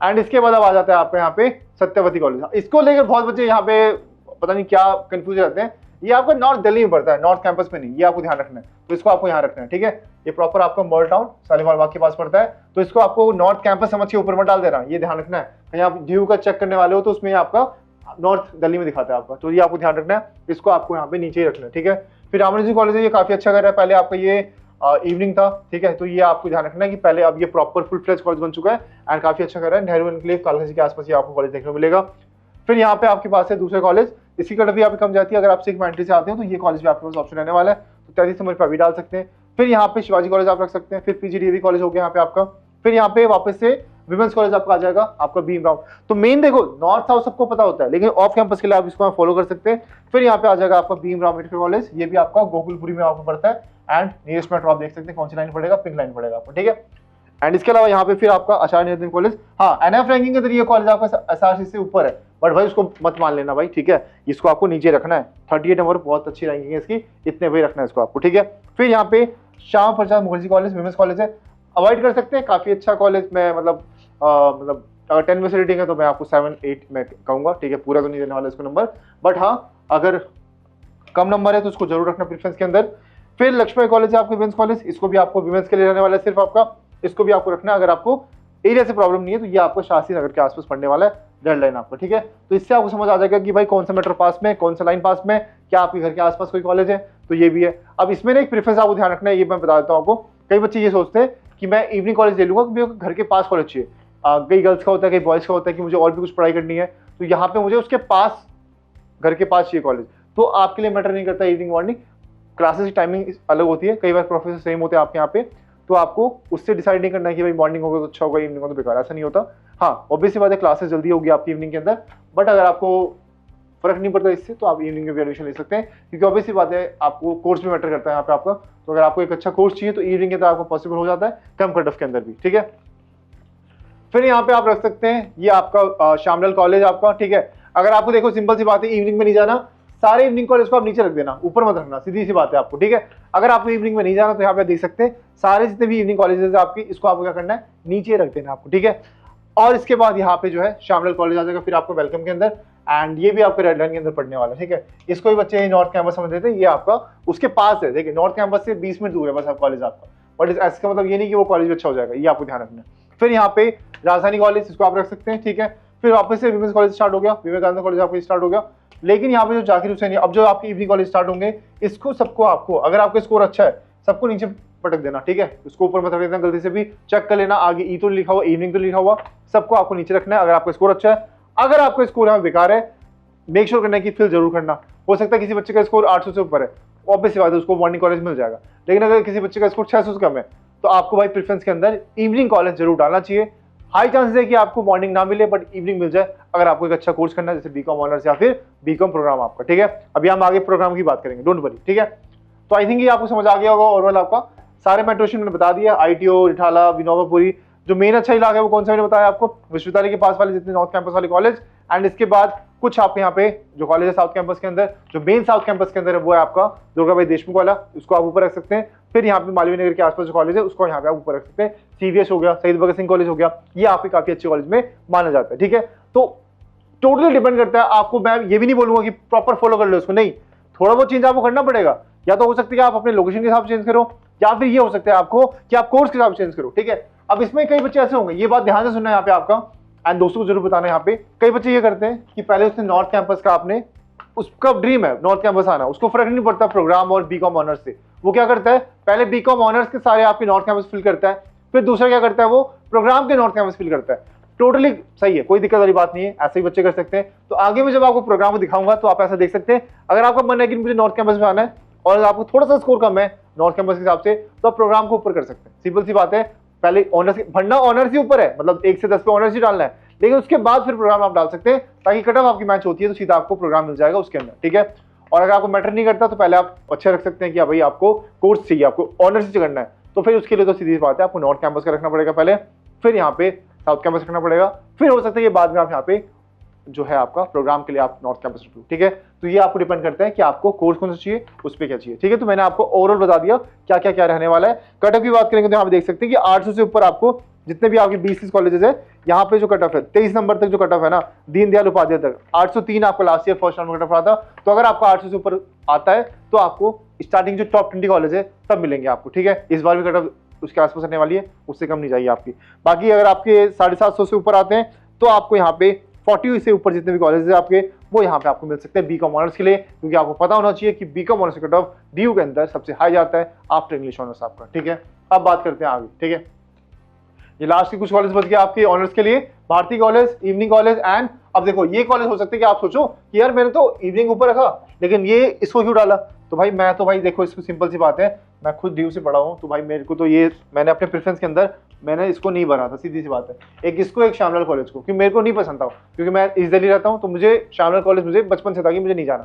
Speaker 1: एंड इसके बाद अब आ जाता है आपका यहाँ पे सत्यवती कॉलेज, इसको लेकर बहुत बच्चे यहाँ पे पता नहीं क्या कंफ्यूज रहते हैं, ये आपका नॉर्थ दिल्ली में पड़ता है, नॉर्थ कैंपस में नहीं, ये आपको ध्यान रखना है, तो इसको आपको यहाँ रखना है, ठीक है। ये प्रॉपर आपका मॉडल टाउन शालीमार बाग के पास पड़ता है, तो इसको आपको नॉर्थ कैंपस समझ के ऊपर मत डाल देना, ये ध्यान रखना है। कहीं आप ड्यू का चेक करने वाले हो तो उसमें आपका नॉर्थ दिल्ली में दिखाता है आपका, तो ये आपको ध्यान रखना है, इसको आपको यहाँ पे नीचे ही रखना है, ठीक है। फिर रामानुजी कॉलेज है, ये काफी अच्छा कर रहा है, पहले आपका ये इवनिंग था, ठीक है, तो ये आपको ध्यान रखना है कि पहले अब ये प्रॉपर फुल फ्लेज कॉलेज बन चुका है एंड काफी अच्छा कर रहा है। नेहरू एनक्लेव कालकाजी के आसपास ये आपको कॉलेज देखने को मिलेगा। फिर यहाँ पे आपके पास है दूसरे कॉलेज, इसकी कट भी यहाँ पे कम जाती है, अगर आप सिक्स एंट्री से आते हो तो ये कॉलेज भी आपके पास ऑप्शन रहने वाला है, तो 33 नंबर पर अभी डाल सकते हैं। फिर यहाँ पे शिवाजी कॉलेज आप रख सकते हैं, फिर पीजीडीएवी कॉलेज हो गया यहाँ पे आपका, फिर यहाँ पे वापस से विमेंस कॉलेज आपका आ जाएगा आपका बीम राउंड। तो मेन देखो नॉर्थ साउथ सबको पता होता है, लेकिन ऑफ कैंपस के लिए आप इसको फॉलो कर सकते हैं। फिर यहाँ पे आ जाएगा आपका भीम राव मेडिकल कॉलेज, ये भी आपका गोकुलपुरी में आपको पड़ता है एंड नियरेस्ट मेट्रो आप देख सकते हैं कौन सी लाइन पड़ेगा, पिंक लाइन पड़ेगा आपको, ठीक है। एंड इसके अलावा यहाँ पे फिर आपका आचार्य निरंजन कॉलेज, हाँ एनएफ रैंकिंग के जरिए कॉलेज आपका एसआरसी से ऊपर है, बट भाई उसको मत मान लेना भाई, ठीक है, इसको आपको नीचे रखना है, 38 नंबर बहुत अच्छी रैंकिंग है इसकी, इतने भाई रखना है इसको आपको, ठीक है। फिर यहाँ पे Shyama Prasad Mukherjee college women's college है, अवॉइड कर सकते हैं, काफी अच्छा कॉलेज में मतलब अगर 10 में से रेटिंग है तो मैं आपको 7-8 में कहूंगा, ठीक है, पूरा तो नहीं देने वाला इसको नंबर, बट हाँ अगर कम नंबर है तो उसको जरूर रखना प्रेफरेंस के अंदर। फिर लक्ष्मी कॉलेज है आपको विमेंस कॉलेज, इसको भी आपको विमेंस के लिए रहने वाला है सिर्फ आपका, इसको भी आपको रखना है, अगर आपको एरिया से प्रॉब्लम नहीं है तो ये आपको शास्त्री नगर के आसपास पड़ने वाला है रेड लाइन आपको, ठीक है। तो इससे आपको समझ आ जाएगा कि भाई कौन सा मेट्रो पास में, कौन सा लाइन पास में, क्या आपके घर के आसपास कोई कॉलेज है, तो ये भी है। अब इसमें ना एक प्रेफरेंस आपको ध्यान रखना है, ये मैं बता देता हूँ आपको, कई बच्चे ये सोचते हैं कि मैं इवनिंग कॉलेज ले लूंगा क्योंकि घर के पास कॉलेज चाहिए, कई गर्ल्स का होता है, कई बॉयज का होता है कि मुझे और भी कुछ पढ़ाई करनी है, तो यहाँ पे मुझे उसके पास घर के पास चाहिए कॉलेज, तो आपके लिए मैटर नहीं करता इवनिंग मॉर्निंग, क्लासेस की टाइमिंग अलग होती है, कई बार प्रोफेसर सेम होते हैं आपके यहाँ पे, तो आपको उससे डिसाइड नहीं करना है कि भाई मॉर्निंग होगा तो अच्छा होगा, इवनिंग होगा तो बेकार, ऐसा नहीं होता। हाँ ऑब्वियस बात है क्लासेस जल्दी होगी आपकी इवनिंग के अंदर, बट अगर आपको फर्क नहीं पड़ता इससे तो आप इवनिंग में भी एडमिशन ले सकते हैं, क्योंकि ऑब्वियस बात है आपको कोर्स भी मैटर करता है यहाँ पे आपका, तो अगर आपको एक अच्छा कोर्स चाहिए तो इवनिंग के अंदर आपको पॉसिबल हो जाता है, कम कट ऑफ के अंदर भी, ठीक है। फिर यहाँ पे आप रख सकते हैं ये आपका श्यामलाल कॉलेज आपका, ठीक है। अगर आपको देखो सिंपल सी बात है इवनिंग में नहीं जाना, सारे इवनिंग कॉलेज को आप नीचे रख देना, ऊपर मत रखना, सीधी सी बात है आपको, ठीक है। अगर आपको इवनिंग में नहीं जाना तो यहाँ पे देख सकते हैं सारे जितने भी इवनिंग कॉलेजेस है आपकी, इसको आपको क्या करना है, नीचे रख देना आपको, ठीक है। और इसके बाद यहाँ पे जो है श्यामलाल कॉलेज आ जाएगा फिर आपको वेलकम के अंदर, एंड ये भी आपके रेड लाइन के अंदर पढ़ने वाला है, ठीक है। इसको भी बच्चे नॉर्थ कैंपस समझ लेते हैं, ये आपका उसके पास है, देखिए नॉर्थ कैंपस से 20 मिनट दूर है बस आप कॉलेज आपका, बट इसका मतलब ये नहीं कि वो कॉलेज भी अच्छा हो जाएगा, ये आपको ध्यान रखना है। फिर यहाँ पे राजधानी कॉलेज, इसको आप रख सकते हैं, ठीक है। फिर वापस से विमेंस कॉलेज स्टार्ट हो गया, विवेकानंद कॉलेज आपको स्टार्ट हो गया, लेकिन यहाँ पे जो जाकिर हुसैन, अब जो आपके इवनिंग कॉलेज स्टार्ट होंगे, इसको सबको आपको, अगर आपका स्कोर अच्छा है सबको नीचे पटक देना, ठीक है, उसको ऊपर मत रख देना, गलती से भी चेक कर लेना, आगे ई तो लिखा हुआ, इवनिंग तो लिखा हुआ, सबको आपको नीचे रखना है अगर आपका स्कोर अच्छा है। अगर आपका स्कोर यहाँ बेकार है, मेक श्योर करना है कि फिल जरूर करना, हो सकता है किसी बच्चे का स्कोर 800 से ऊपर है, ऑब्वियस बात है उसको मॉर्निंग कॉलेज मिल जाएगा, लेकिन अगर किसी बच्चे का स्कोर 600 से कम है तो आपको भाई प्रेफरेंस के अंदर इवनिंग कॉलेज जरूर डालना चाहिए। हाई चांसेस है कि आपको मॉर्निंग ना मिले बट इवनिंग मिल जाए, अगर आपको एक अच्छा कोर्स करना है जैसे बीकॉम ऑनर्स या फिर बीकॉम प्रोग्राम आपका, ठीक है। अभी हम आगे प्रोग्राम की बात करेंगे, डोंट वरी, ठीक है। तो आई थिंक ये आपको समझ आ गया होगा, ओवरऑल आपका सारे मेट्रो स्टेशन मैंने बता दिया, आईटीओ, रिठाला, विनोबापुरी, जो मेन अच्छा इलाका है वो कौन सा मैंने बताया आपको, विश्वविद्यालय के पास वाले जितने नॉर्थ कैंपस वाले कॉलेज, एंड इसके बाद कुछ आपके यहाँ पे जो कॉलेज है साउथ कैंपस के अंदर, जो मेन साउथ कैंपस के अंदर है वो है आपका दुर्गा भाई देशमुख वाला, उसको आप ऊपर रख सकते हैं। फिर यहाँ पे मालवीय नगर के आसपास जो कॉलेज है उसको यहाँ पे आप ऊपर रख सकते हैं, सीवीएस हो गया, शहीद भगत सिंह कॉलेज हो गया, ये आपके काफी अच्छे कॉलेज में माना जाता है, ठीक है। तो टोटली डिपेंड करता है आपको। मैं ये भी नहीं बोलूंगा कि प्रॉपर फॉलो कर लो उसको, नहीं, थोड़ा बहुत चेंज आपको करना पड़ेगा। या तो हो सकता है कि आप अपने लोकेशन के हिसाब से चेंज करो, या फिर ये हो सकता है आपको कि आप कोर्स के हिसाब से चेंज करो, ठीक है। अब इसमें कई बच्चे ऐसे होंगे, ये बात ध्यान से सुनना है यहाँ पे आपका, एंड दोस्तों को जरूर बताना यहाँ पे। कई बच्चे ये करते हैं कि पहले उसने नॉर्थ कैंपस का, आपने उसका ड्रीम है नॉर्थ कैंपस आना, उसको फर्क नहीं पड़ता प्रोग्राम और बीकॉम ऑनर्स से। वो क्या करता है, पहले बीकॉम ऑनर्स के सारे आपके नॉर्थ कैंपस फिल करता है, फिर दूसरा क्या करता है, वो प्रोग्राम के नॉर्थ कैंपस फिल करता है। टोटली सही है, कोई दिक्कत वाली बात नहीं है, ऐसे ही बच्चे कर सकते हैं। तो आगे में जब आपको प्रोग्राम को दिखाऊंगा तो आप ऐसा देख सकते हैं। अगर आपका मन है कि मुझे नॉर्थ कैंपस में आना है और आपको थोड़ा सा स्कोर कम है नॉर्थ कैंपस के हिसाब से, तो आप प्रोग्राम को ऊपर कर सकते हैं। सिंपल सी बात है, पहले ऑनर्स भरना ऑनर्स ही ऊपर है, मतलब 1 से 10 पे ऑनर्स ही डालना है, लेकिन उसके बाद फिर प्रोग्राम आप डाल सकते हैं, ताकि कट ऑफ आपकी मैच होती है तो सीधा आपको प्रोग्राम मिल जाएगा उसके अंदर, ठीक है। और अगर आपको मैटर नहीं करता तो पहले आप अच्छे रख सकते हैं कि भाई आपको कोर्स चाहिए, आपको ऑनर्स से करना है, तो फिर उसके लिए तो सीधी बात है, आपको नॉर्थ कैंपस का रखना पड़ेगा पहले, फिर यहाँ पे साउथ कैंपस रखना पड़ेगा, फिर हो सकता है ये बाद में आप यहाँ पे जो है आपका प्रोग्राम के लिए आप नॉर्थ कैंपस रख लो, ठीक है। तो ये आपको डिपेंड करता है कि आपको कोर्स कौन सा चाहिए, उस पर क्या चाहिए, ठीक है। तो मैंने आपको ओवरऑल बता दिया क्या क्या क्या रहने वाला है। कट ऑफ की बात करेंगे तो यहाँ पे देख सकते हैं कि 800 से ऊपर आपको जितने भी आपके 20 कॉलेजेस है, यहाँ पे जो कट ऑफ है 23 नंबर तक जो कट ऑफ है ना, दीनदयाल उपाध्याय तक 803 आपको लास्ट ईयर फर्स्ट राउंड में कट ऑफ रहा था। तो अगर आपका 800 से ऊपर आता है तो आपको स्टार्टिंग जो टॉप 20 कॉलेज है तब मिलेंगे आपको, ठीक है। इस बार भी कट ऑफ उसके आसपास रहने वाली है, उससे कम नहीं जाएगी आपकी। बाकी अगर आपके 750 से ऊपर आते हैं तो आपको यहाँ पे 40 से ऊपर जितने भी कॉलेज है आपके, वो यहाँ पे आपको मिल सकते हैं बीकॉम ऑनर्स के लिए, क्योंकि आपको पता होना चाहिए कि BCom honours cut off DU के अंदर सबसे हाई जाता है आफ्टर इंग्लिश ऑनर्स आपका, ठीक है। अब बात करते हैं आगे, ठीक है। ये लास्ट के कुछ कॉलेज बच गए आपके ऑनर्स के लिए, Bharati college, evening college and अब देखो ये कॉलेज हो सकते हैं कि आप सोचो कि यार मैंने तो इवनिंग ऊपर रखा लेकिन ये इसको क्यों डाला। तो भाई देखो इसको सिंपल सी बात है, मैं खुद डीयू से पढ़ा हूँ, तो भाई मेरे को तो ये मैंने अपने प्रेफरेंस के अंदर मैंने इसको नहीं भरा था, सीधी सी बात है। एक इसको एक श्यामलाल कॉलेज को, क्योंकि मेरे को नहीं पसंद था, क्योंकि मैं ईस्ट दिल्ली रहता हूँ, तो मुझे श्यामलाल कॉलेज मुझे बचपन से था कि मुझे नहीं जाना,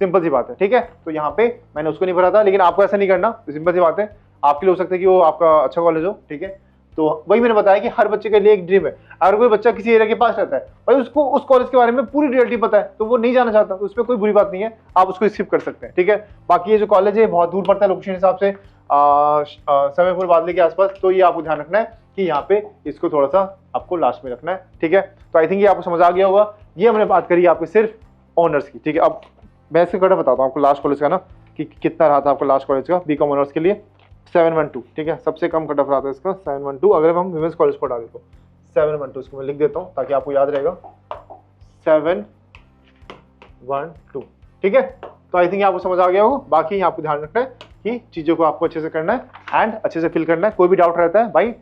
Speaker 1: सिंपल सी बात है, ठीक है। तो यहाँ पे मैंने उसको नहीं भरा था, लेकिन आपको ऐसा नहीं करना, तो सिंपल सी बात है, आपके लिए हो सकता है कि वो आपका अच्छा कॉलेज हो, ठीक है। तो वही मैंने बताया कि हर बच्चे के लिए एक ड्रीम है। अगर कोई बच्चा किसी एरिया के पास रहता है भाई उसको उस कॉलेज के बारे में पूरी डिटेलिटी पता है, तो वो नहीं जाना चाहता, तो उसमें कोई बुरी बात नहीं है, आप उसको स्किप कर सकते हैं, ठीक है। बाकी ये जो कॉलेज है बहुत दूर पड़ता है लोकेशन हिसाब से, समयपुर बादली के आसपास, तो ये आपको ध्यान रखना है कि यहाँ पे इसको थोड़ा सा आपको लास्ट में रखना है, ठीक है। तो आई थिंक ये आपको समझ आ गया होगा। ये हमने बात करी आपको सिर्फ ऑनर्स की, ठीक है। अब मैं इसका कट बताता हूँ आपको लास्ट कॉलेज का ना, कि कितना रहा था आपको लास्ट कॉलेज का बीकॉम ऑनर्स के लिए। 712, ठीक है, सबसे कम कट ऑफ रहा था इसका 712। अगर हम विमेंस कॉलेज को डालें तो 712, इसको मैं लिख देता हूँ ताकि आपको याद रहेगा, 712, ठीक है। तो आई थिंक आपको समझ आ गया होगा। बाकी आपको ध्यान रखना है कि चीज़ों को आपको अच्छे से करना है एंड अच्छे से फिल करना है। कोई भी डाउट रहता है भाई,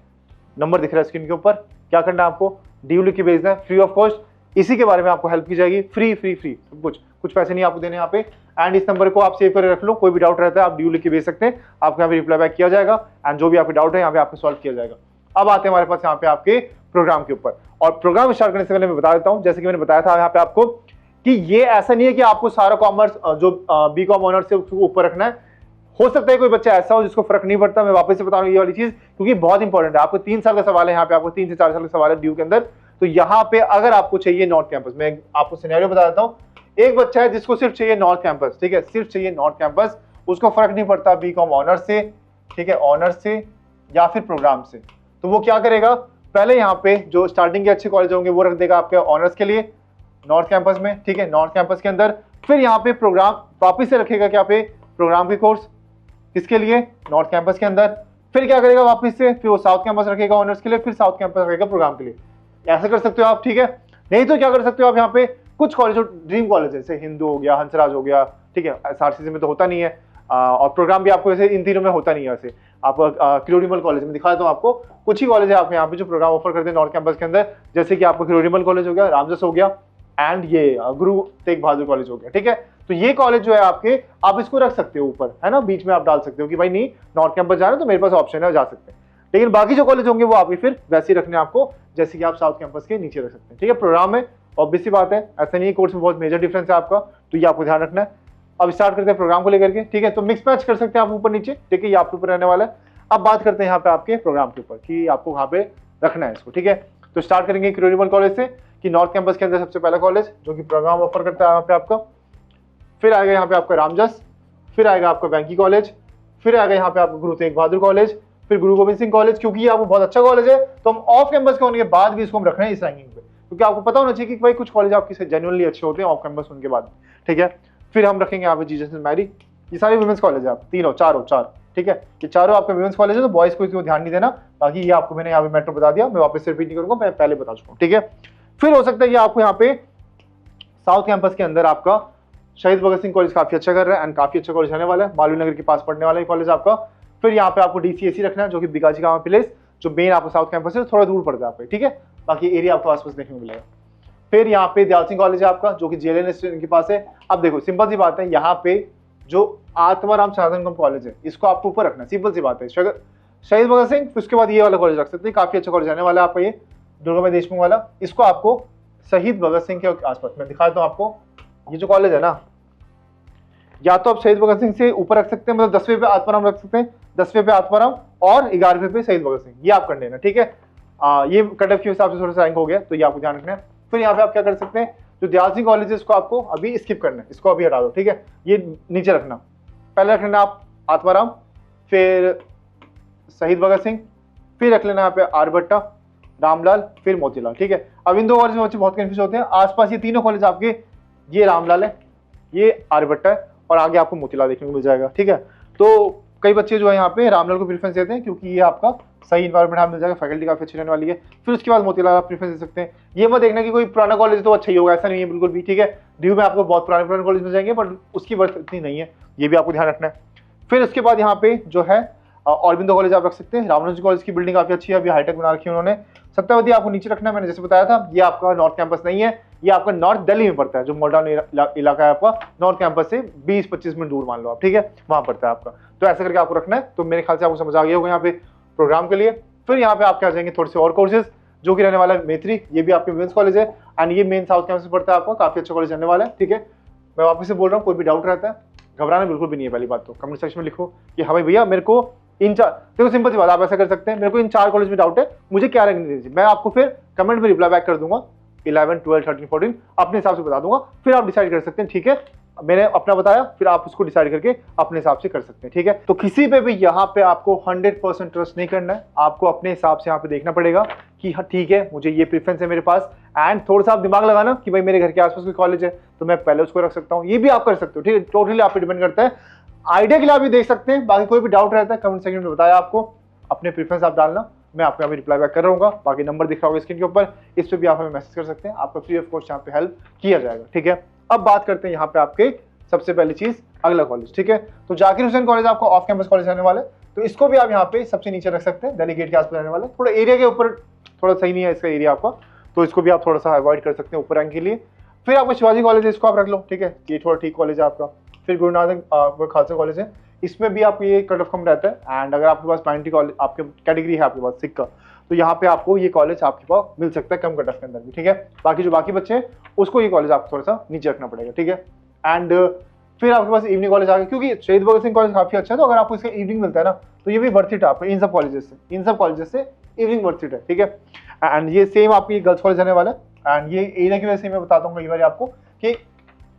Speaker 1: नंबर दिख रहा है स्क्रीन के ऊपर, क्या करना है आपको, डीयू लिख के भेजना है, फ्री ऑफ कॉस्ट। इसी के बारे में आपको हेल्प की जाएगी, फ्री सब कुछ पैसे नहीं आपको देने यहाँ पे। एंड इस नंबर को आप सेव करके रख लो, कोई भी डाउट रहता है आप डीयू लिख के भेज सकते हैं, आपको यहाँ पे रिप्लाई बैक किया जाएगा एंड जो भी आपके डाउट है यहाँ पे आपको सॉल्व किया जाएगा। अब आते हैं हमारे पास यहाँ पे आपके प्रोग्राम के ऊपर, और प्रोग्राम स्टार्ट करने से पहले मैं बता देता हूँ, जैसे कि मैंने बताया था यहाँ पे आपको, कि ये ऐसा नहीं है कि आपको सारा कॉमर्स जो बीकॉम ऑनर्स से उसको ऊपर रखना है। हो सकता है कोई बच्चा ऐसा हो जिसको फर्क नहीं पड़ता। मैं वापस से बता रहा हूँ ये वाली चीज, क्योंकि बहुत इंपॉर्टेंट है। आपको 3 साल का सवाल है यहाँ पे, आपको 3 से 4 साल का सवाल है डीयू के अंदर। तो यहाँ पे अगर आपको चाहिए नॉर्थ कैंपस, मैं आपको सिनेरियो बता देता हूँ। एक बच्चा है जिसको सिर्फ चाहिए नॉर्थ कैंपस, ठीक है, सिर्फ चाहिए नॉर्थ कैंपस, उसको फर्क नहीं पड़ता बीकॉम ऑनर्स से, ठीक है, ऑनर्स से या फिर प्रोग्राम से। तो वो क्या करेगा, पहले यहाँ पे जो स्टार्टिंग के अच्छे कॉलेज होंगे वो रख देगा आपके ऑनर्स के लिए नॉर्थ कैंपस में, ठीक है, नॉर्थ कैंपस के अंदर। फिर यहाँ पे प्रोग्राम वापिस से रखेगा क्या पे, प्रोग्राम के कोर्स, किसके लिए, नॉर्थ कैंपस के अंदर। फिर क्या करेगा वापस से, फिर वो साउथ कैंपस रखेगा ऑनर्स के लिए, फिर साउथ कैंपस रखेगा प्रोग्राम के लिए। ऐसा कर सकते हो आप, ठीक है। नहीं तो क्या कर सकते हो आप, यहाँ पे कुछ कॉलेज ड्रीम कॉलेज जैसे हिंदू हो गया, हंसराज हो गया, ठीक है, एसआरसीसी में तो होता नहीं है, और प्रोग्राम भी आपको ऐसे इन तीनों में होता नहीं है। वैसे आप क्लोरिमल कॉलेज में दिखा देता हूँ आपको, कुछ ही कॉलेज है आपके यहाँ पे जो प्रोग्राम ऑफर करते हैं नॉर्थ कैंपस के अंदर, जैसे कि आपको क्लोरिमल कॉलेज हो गया, रामजस हो गया एंड ये गुरु तेग बहादुर कॉलेज हो गया, ठीक है। तो ये कॉलेज जो है आपके, आप इसको रख सकते हो ऊपर, है ना, बीच में आप डाल सकते हो कि भाई नहीं नॉर्थ कैंपस जाना है तो मेरे पास ऑप्शन है, जा सकते हैं। लेकिन बाकी जो कॉलेज होंगे वो आपके फिर वैसे ही रखने आपको, जैसे कि आप साउथ कैंपस के नीचे रख सकते हैं, ठीक है। प्रोग्राम में ऑब्वियस सी बात है, ऐसा नहीं, कोर्स में बहुत मेजर डिफरेंस है आपका, तो ये आपको ध्यान रखना है। अब स्टार्ट करते हैं प्रोग्राम को लेकर के, ठीक है। तो मिक्स मैच कर सकते हैं आप ऊपर नीचे, ठीक है, ये आपके ऊपर रहने वाला है। अब बात करते हैं यहाँ पे आपके प्रोग्राम के ऊपर कि आपको वहाँ पे रखना है इसको, ठीक है। तो स्टार्ट करेंगे क्लोरिमल कॉलेज से, कि नॉर्थ कैंपस के अंदर सबसे पहला कॉलेज जो कि प्रोग्राम ऑफर करता है यहाँ पे आपका। फिर आएगा यहाँ पे आपका रामजस, फिर आएगा आपका बैंकी कॉलेज, फिर आएगा यहाँ पे आपका गुरु तेग बहादुर कॉलेज, फिर गुरु गोविंद सिंह कॉलेज। क्योंकि ये आपको बहुत अच्छा कॉलेज है तो हम ऑफ कैंपस के होने के बाद भी इसको हम रख रहे हैं इस रैंकिंग पे, क्योंकि आपको पता होना चाहिए कि भाई कुछ कॉलेज आपके जेन्युइनली अच्छे होते हैं ऑफ कैंपस उनके बाद, ठीक है। फिर हम रखेंगे यहाँ पे जीसस एंड मैरी, ये सारे वुमेंस कॉलेज है, आप तीनों चार, ठीक है, ये चारों आपके वुमेंस कॉलेज है, तो बॉयज को इसको ध्यान नहीं देना। बाकी ये आपको मैंने यहाँ पे मेट्रो बता दिया, मैं वापस से रिपीट नहीं करूंगा, मैं पहले बता चुका हूँ, ठीक है। फिर हो सकता है कि आपको यहाँ पे साउथ कैंपस के अंदर आपका शहीद भगत सिंह कॉलेज काफी अच्छा कर रहा है एंड काफी अच्छा कॉलेज रहने वाला है, मालवीय नगर के पास पढ़ने वाला है कॉलेज आपका। फिर यहाँ पे आपको डीसीएसी रखना है, जो कि बिकाजी गांव प्लेस, जो मेन आपको साउथ कैंपस है, थोड़ा दूर पड़ता है आपको, ठीक है। बाकी एरिया आपको आसपास देखने को मिलेगा। फिर यहाँ पे दयाल सिंह कॉलेज है आपका, जो कि जेएलएन के पास है। अब देखो सिंपल सी बात है, यहाँ पे जो आत्माराम सनातन कॉलेज है इसको आपको ऊपर रखना है, सिंपल सी बात है। शहीद भगत सिंह, उसके बाद ये वाला कॉलेज रख सकते हैं, काफी अच्छा कॉलेज रहने वाला है आपका ये दुर्गाबाई देशमुख वाला। इसको आपको शहीद भगत सिंह के आसपास मैं दिखाता हूँ आपको। ये जो कॉलेज है ना, या तो आप शहीद भगत सिंह से ऊपर रख सकते हैं, मतलब 10वें पे आत्माराम रख सकते हैं, 10वें पे आत्माराम और 11वें पे शहीद भगत सिंह, ये आप कर लेना, ठीक है। ये कट ऑफ के हिसाब से थोड़ा सा रैंक हो गया, तो ये आपको ध्यान रखना है। फिर यहाँ पे आप क्या कर सकते हैं, जो दयाल सिंह कॉलेज है इसको आपको अभी स्किप करना है, इसको अभी हटा दो, ठीक है। ये नीचे रखना, पहले रख लेना आप आत्माराम, फिर शहीद भगत सिंह, फिर रख लेना यहाँ पे आर्यभट्टा, रामलाल, फिर मोतीलाल, ठीक है। अब इन दो कॉलेज में बच्चे बहुत कंफ्यूज होते हैं, आसपास ये तीनों कॉलेज आपके, ये रामलाल है, ये आर्यभट्टा है और आगे आपको मोतीलाल देखने को मिल जाएगा, ठीक है। तो कई बच्चे जो है यहाँ पे रामलाल को प्रेफरेंस देते हैं, क्योंकि ये आपका सही इन्वायरमेंट यहाँ मिल जाएगा, फैकल्टी काफी अच्छी रहने वाली है। फिर उसके बाद मोतीलाल आप प्रेफरेंस दे सकते हैं। ये मत देखना कि कोई पुराना कॉलेज तो अच्छा ही होगा, ऐसा नहीं है बिल्कुल भी, ठीक है। ड्यू में आपको बहुत पुराने कॉलेज मिल जाएंगे, बट उसकी वर्थ इतनी नहीं है, ये भी आपको ध्यान रखना है। फिर उसके बाद यहाँ पे जो है औरबिंदो कॉलेज आप रख सकते हैं। रामानुज कॉलेज की बिल्डिंग काफी अच्छी है, अभी हाईटेक बना रखी है उन्होंने। सत्यावती आपको नीचे रखना है, मैंने जैसे बताया था, ये आपका नॉर्थ कैंपस नहीं है, ये आपका नॉर्थ दिल्ली में पड़ता है, जो मोल्डाउन इलाका है आपका, नॉर्थ कैंपस से 20-25 मिनट दूर मान लो आप, ठीक है, वहां पड़ता है आपका। तो ऐसा करके आपको रखना है। तो मेरे ख्याल से आपको समझ आ गया होगा यहाँ पे प्रोग्राम के लिए। फिर यहाँ पे आपके आ जाएंगे थोड़े से और कोर्सेज, जो कि रहने वाला है मैत्री, ये भी आपके वुमेंस कॉलेज है एंड ये मेन साउथ कैंपस में पड़ता है आपका, काफी अच्छा कॉलेज रहने वाला है, ठीक है। मैं वापस से बोल रहा हूँ, कोई भी डाउट रहता है घबराना बिल्कुल भी नहीं है। पहली बात तो कमेंट सेक्शन में लिखो कि हाँ भाई भैया मेरे को इन चार, देखो सिंपल सी बात, आप ऐसा कर सकते हैं, मेरे को इन 4 कॉलेज में डाउट है, मुझे क्या रैंक दीजिए, मैं आपको फिर कमेंट में रिप्लाई बैक कर दूंगा, 11, 12, 13, 14 अपने हिसाब से बता दूंगा, फिर आप डिसाइड कर सकते हैं, ठीक है। मैंने अपना बताया, फिर आप उसको डिसाइड करके अपने हिसाब से कर सकते हैं, ठीक है। तो किसी पे भी यहाँ पे आपको 100% ट्रस्ट नहीं करना है, आपको अपने हिसाब से यहाँ पे देखना पड़ेगा कि हाँ ठीक है, मुझे ये प्रेफरेंस है मेरे पास, एंड थोड़ा सा आप दिमाग लगाना कि भाई मेरे घर के आसपास कोई कॉलेज है तो मैं पहले उसको रख सकता हूँ, ये भी आप कर सकते हो, ठीक है। टोटली आप पे डिपेंड करता है, आइडिया के लिए आप भी देख सकते हैं। बाकी कोई भी डाउट रहता है कमेंट सेक्शन में बताया आपको, अपने प्रेफरेंस आप डालना, मैं आपको अभी रिप्लाई बैक कर रहा हूँ। बाकी नंबर दिख रहा होगा स्क्रीन के ऊपर, इस पे भी आप हमें मैसेज कर सकते हैं, आपका फ्री ऑफ कॉस्ट यहाँ पे हेल्प किया जाएगा, ठीक है। अब बात करते हैं यहाँ पे आपके सबसे पहली चीज अगला कॉलेज, ठीक है। तो जाकिर हुसैन कॉलेज आपको ऑफ कैंपस कॉलेज रहने वाला है, तो इसको भी आप यहाँ पे सबसे नीचे रख सकते हैं, दिल्ली गेट के आसपास रहने वाला है। थोड़ा एरिया के ऊपर थोड़ा सही नहीं है इसका एरिया आपका, तो इसको भी आप थोड़ा सा अवॉइड कर सकते हैं ऊपर रैंक के लिए। फिर आपको शिवाजी कॉलेज है, इसको आप रख लो, ठीक है, ये थोड़ा ठीक कॉलेज है आपका। फिर गुरु नानक खालसा कॉलेज है, इसमें भी आपको ये कट ऑफ कम रहता है, एंड अगर आपके पास 90 कॉलेज आपके कैटेगरी है आपके पास सिख का, तो यहाँ पे आपको ये कॉलेज आपके पास मिल सकता है कम कट ऑफ के अंदर भी, ठीक है। बाकी जो बाकी बच्चे हैं उसको ये कॉलेज आपको थोड़ा सा नीचे रखना पड़ेगा, ठीक है। एंड फिर आपके पास इवनिंग कॉलेज आ गया, क्योंकि शहीद भगत सिंह कॉलेज काफी अच्छा है, तो अगर आपको इसका इवनिंग मिलता है ना, तो ये भी वर्थ इट है आपको इन सब कॉलेजेस से इवनिंग वर्थ इट है, ठीक है। एंड ये सेम आपकी गर्ल्स कॉलेज रहने वाला है, एंड ये एरिया की वजह से मैं बताता हूँ कई बार आपको कि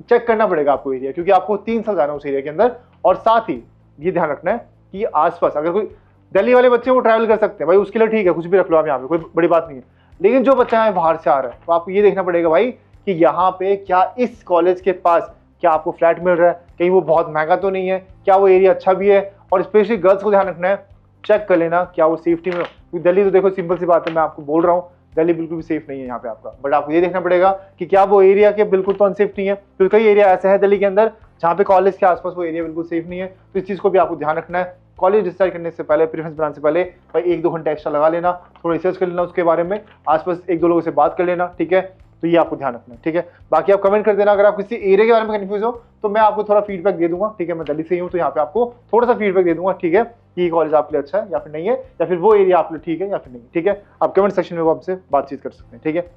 Speaker 1: चेक करना पड़ेगा आपको एरिया, क्योंकि आपको 3 साल जाना है उस एरिया के अंदर। और साथ ही ये ध्यान रखना है कि आसपास अगर कोई दिल्ली वाले बच्चे वो ट्रैवल कर सकते हैं भाई, उसके लिए ठीक है, कुछ भी रख लो आप यहाँ पे, कोई बड़ी बात नहीं है। लेकिन जो बच्चा है बाहर से आ रहा है, तो आपको ये देखना पड़ेगा भाई कि यहाँ पे क्या इस कॉलेज के पास क्या आपको फ्लैट मिल रहा है, कहीं वो बहुत महंगा तो नहीं है, क्या वो एरिया अच्छा भी है। और स्पेशली गर्ल्स को ध्यान रखना है, चेक कर लेना क्या वो सेफ्टी में, क्योंकि दिल्ली तो देखो सिंपल सी बात है, मैं आपको बोल रहा हूँ दिल्ली बिल्कुल भी सेफ नहीं है यहाँ पे आपका, बट आपको ये देखना पड़ेगा कि क्या वो एरिया के बिल्कुल तो अनसेफ नहीं है, क्योंकि कई एरिया ऐसे है दिल्ली के अंदर जहाँ पे कॉलेज के आसपास वो एरिया बिल्कुल सेफ नहीं है। तो इस चीज़ को भी आपको ध्यान रखना है। कॉलेज डिसाइड करने से पहले, प्रेफरेंस बनाने से पहले भाई 1-2 घंटे एक्स्ट्रा लगा लेना, थोड़ा रिसर्च कर लेना उसके बारे में, आसपास 1-2 लोगों से बात कर लेना, ठीक है। तो ये आपको ध्यान रखना है, ठीक है। बाकी आप कमेंट कर देना अगर आप किसी एरिया के बारे में कंफ्यूज हो, तो मैं आपको थोड़ा फीडबैक दे दूंगा, ठीक है। मैं दिल्ली से ही हूँ, तो यहाँ पे आपको थोड़ा सा फीडबैक दे दूंगा, ठीक है, कि ये कॉलेज आपके लिए अच्छा है या फिर नहीं है, या फिर वो एरिया आपके लिए ठीक है या फिर नहीं, ठीक है। आप कमेंट सेक्शन में वो आपसे बातचीत कर सकते हैं, ठीक है।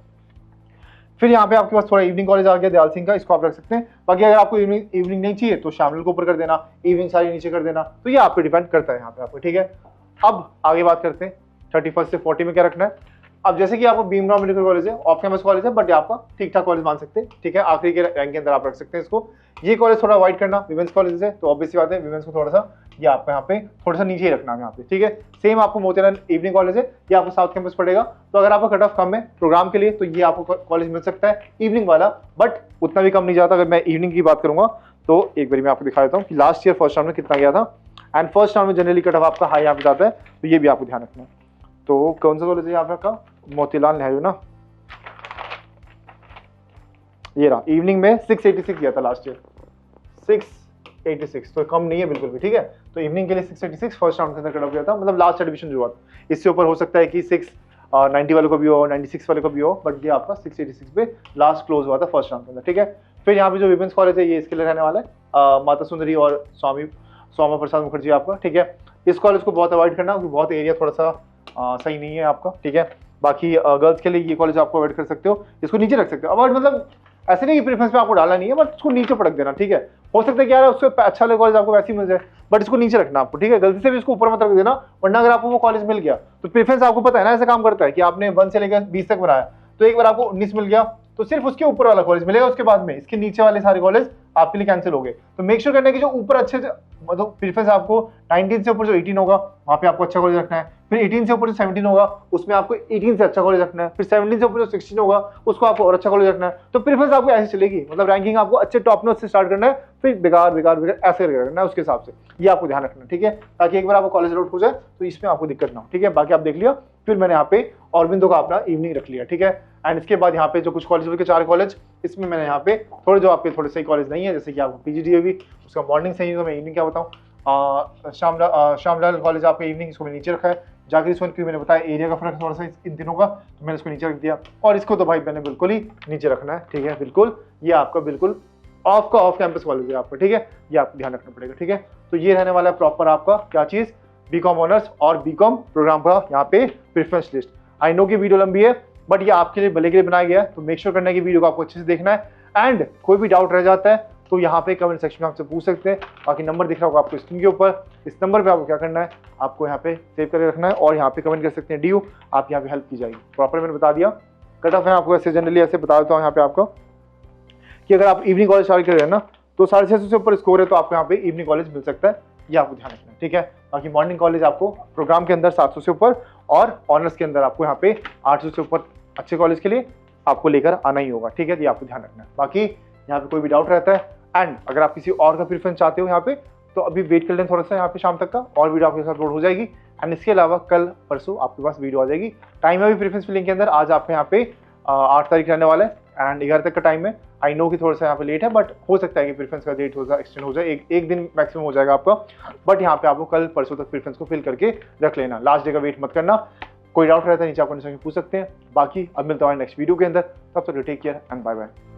Speaker 1: फिर यहाँ पे आपके पास थोड़ा इवनिंग कॉलेज आ गया दयाल सिंह का, इसको आप रख सकते हैं। बाकी अगर आपको इवनिंग नहीं चाहिए तो शामिल को ऊपर कर देना, इवनिंग सारी नीचे कर देना, तो ये आप पे डिपेंड करता है यहाँ पे आपको, ठीक है। अब आगे बात करते हैं 31 से 40 में क्या रखना है। अब जैसे कि आपको भीमराव मेडिकल कॉलेज है, ऑफ कैंपस कॉलेज है, बट ये आपका ठीक ठाक कॉलेज मान सकते हैं, ठीक है, आखिरी के रैंक के अंदर आप रख सकते हैं इसको। ये कॉलेज थोड़ा अवॉइड करना, विमेंस कॉलेज है, तो ऑब्वियसली बात है विमेंस को थोड़ा सा ये आपको यहाँ पे थोड़ा सा नीचे ही रखना है यहाँ पे, ठीक है। सेम आपको मोतीलाल इवनिंग कॉलेज है, ये आपको साउथ कैंपस पड़ेगा, तो अगर आपका कट ऑफ कम है प्रोग्राम के लिए तो ये आपको कॉलेज मिल सकता है इवनिंग वाला, बट उतना भी कम नहीं जाता। अगर मैं इवनिंग की बात करूंगा तो एक बार मैं आपको दिखा देता हूँ कि लास्ट ईयर फर्स्ट राउंड में कितना गया था, एंड फर्स्ट राउंड में जनरली कट ऑफ आपका हाई यहाँ पे जाता है, तो ये भी आपको ध्यान रखना है। तो कौन सा कॉलेज है यहाँ पे आपका, मोतीलाल नेहरू ना, ये रहा, इवनिंग में 686 गया था लास्ट ईयर, 686, तो कम नहीं है बिल्कुल भी, ठीक है। तो इवनिंग के लिए 686 फर्स्ट राउंड के अंदर कट ऑफ गया था, मतलब लास्ट एडमिशन जो हुआ था। इससे ऊपर हो सकता है कि 690 वाले को भी हो, 96 वाले को भी हो, बट ये आपका 686 पे लास्ट क्लोज हुआ था फर्स्ट राउंड के अंदर, ठीक है। फिर यहाँ पे जो विमेंस कॉलेज है ये इसके लिए रहने वाला है माता सुंदरी और स्वामा प्रसाद मुखर्जी आपका, ठीक है। इस कॉलेज को बहुत अवॉइड करना, क्योंकि बहुत एरिया थोड़ा सा सही नहीं है आपका, ठीक है। बाकी गर्ल्स के लिए ये कॉलेज आपको अवॉइड कर सकते हो, इसको नीचे रख सकते हो। अवॉइड मतलब ऐसे नहीं कि प्रेफरेंस पे आपको डालना नहीं है, बट इसको नीचे पटक देना, ठीक है। हो सकता है कि यार उससे अच्छा वाला कॉलेज आपको वैसे ही मिल जाए, बट इसको नीचे रखना आपको, ठीक है। गलती से भी इसको ऊपर मत रख देना, वरना अगर आपको वो कॉलेज मिल गया तो प्रेफरेंस आपको पता है ना ऐसे काम करता है कि आपने 1 से लेकर 20 तक बनाया, तो एक बार आपको 19 मिल गया तो सिर्फ उसके ऊपर वाला कॉलेज मिलेगा, उसके बाद में इसके नीचे वाले सारे कॉलेज आपके लिए कैंसिल हो गए। तो मेक श्योर करना है कि जो ऊपर अच्छे मतलब प्रेफरेंस आपको 19 से ऊपर जो 18 होगा वहाँ पे आपको अच्छा कॉलेज रखना है, फिर 18 से ऊपर जो 17 होगा उसमें आपको 18 से अच्छा कॉलेज रखना है, फिर 17 से ऊपर जो 16 होगा उसको आपको और अच्छा कॉलेज रखना है। तो प्रेफरेंस आपको ऐसे चलेगी, मतलब रैंकिंग आपको अच्छे टॉप नोट से स्टार्ट करना है, फिर बेकार ऐसे करना है उसके हिसाब से, ये आपको ध्यान रखना है, ठीक है, ताकि एक बार आपको कॉलेज आउट हो जाए तो इसमें आपको दिक्कत ना हो, ठीक है। बाकी आप देख लिया, फिर मैंने यहाँ पे ऑरबिंदो का अपना इवनिंग रख लिया, ठीक है। एंड इसके बाद यहाँ पे जो कुछ कॉलेज के 4 कॉलेज, इसमें मैंने यहाँ पे थोड़े जो आपके थोड़े सही कॉलेज नहीं है, जैसे कि आपको पीजीडीएवी उसका मॉर्निंग सही है, तो मैं इवनिंग क्या बताऊँ, श्यामलाल कॉलेज आपका इवनिंग, इसको मैंने नीचे रखा है। जाकिर हुसैन की मैंने बताया एरिया का फर्क थोड़ा सा इन दिनों का, तो मैंने इसको नीचे रख दिया, और इसको तो भाई मैंने बिल्कुल ही नीचे रखना है, ठीक है, बिल्कुल। ये आपका बिल्कुल ऑफ कैंपस कॉलेज है आपका, ठीक है, ये आपको ध्यान रखना पड़ेगा, ठीक है। तो ये रहने वाला है प्रॉपर आपका क्या चीज, बीकॉम ऑनर्स और बीकॉम प्रोग्राम का यहाँ पे प्रेफरेंस लिस्ट। आई नो कि वीडियो लंबी है, बट ये आपके लिए भले के लिए बनाया गया है, तो मेक श्योर करना है कि वीडियो को आपको अच्छे से देखना है। एंड कोई भी डाउट रह जाता है तो यहाँ पे कमेंट सेक्शन में आपसे पूछ सकते हैं। बाकी नंबर दिख रहा होगा आपको स्क्रीन के ऊपर, इस नंबर पे आपको क्या करना है, आपको यहाँ पे सेव करके रखना है और यहाँ पे कमेंट कर सकते हैं DU, आप यहाँ पे हेल्प की जाएगी। प्रॉपर मैंने बता दिया, कट ऑफ है आपको ऐसे जनरली ऐसे बता देता हूँ यहाँ पे आपको कि अगर आप इवनिंग कॉलेज स्टार्ट कर रहे हैं ना तो 650 से ऊपर स्कोर है तो आपको यहाँ पे इवनिंग कॉलेज मिल सकता है, ये आपको ध्यान रखना है, ठीक है। बाकी मॉर्निंग कॉलेज आपको प्रोग्राम के अंदर 700 से ऊपर और ऑनर्स के अंदर आपको यहाँ पे 800 से ऊपर अच्छे कॉलेज के लिए आपको लेकर आना ही होगा, ठीक है, ये आपको ध्यान रखना है। बाकी यहाँ पे कोई भी डाउट रहता है एंड अगर आप किसी और का प्रेफरेंस चाहते हो यहाँ पे तो अभी वेट कर लें थोड़ा सा, यहाँ पे शाम तक का और वीडियो आपके साथ अपलोड हो जाएगी। एंड इसके अलावा कल परसों आपके पास वीडियो आ जाएगी। टाइम है भी प्रेफरेंस फिलिंग के अंदर, आज आपके यहाँ पे 8 तारीख रहने वाला है एंड 11 तक का टाइम है। आई नो कि थोड़ा सा यहाँ पे लेट है, बट हो सकता है कि प्रेफरेंस का डेट हो जाए, एक्सटेंड हो जाए, एक दिन मैक्सिमम हो जाएगा आपका, बट यहाँ पे आपको कल परसों तक प्रेफरेंस को फिल करके रख लेना, लास्ट डे का वेट मत करना। कोई डाउट रहता है नीचे आप कमेंट सेक्शन में पूछ सकते हैं। बाकी अब मिलता है नेक्स्ट वीडियो के अंदर, तब तक take care and bye bye.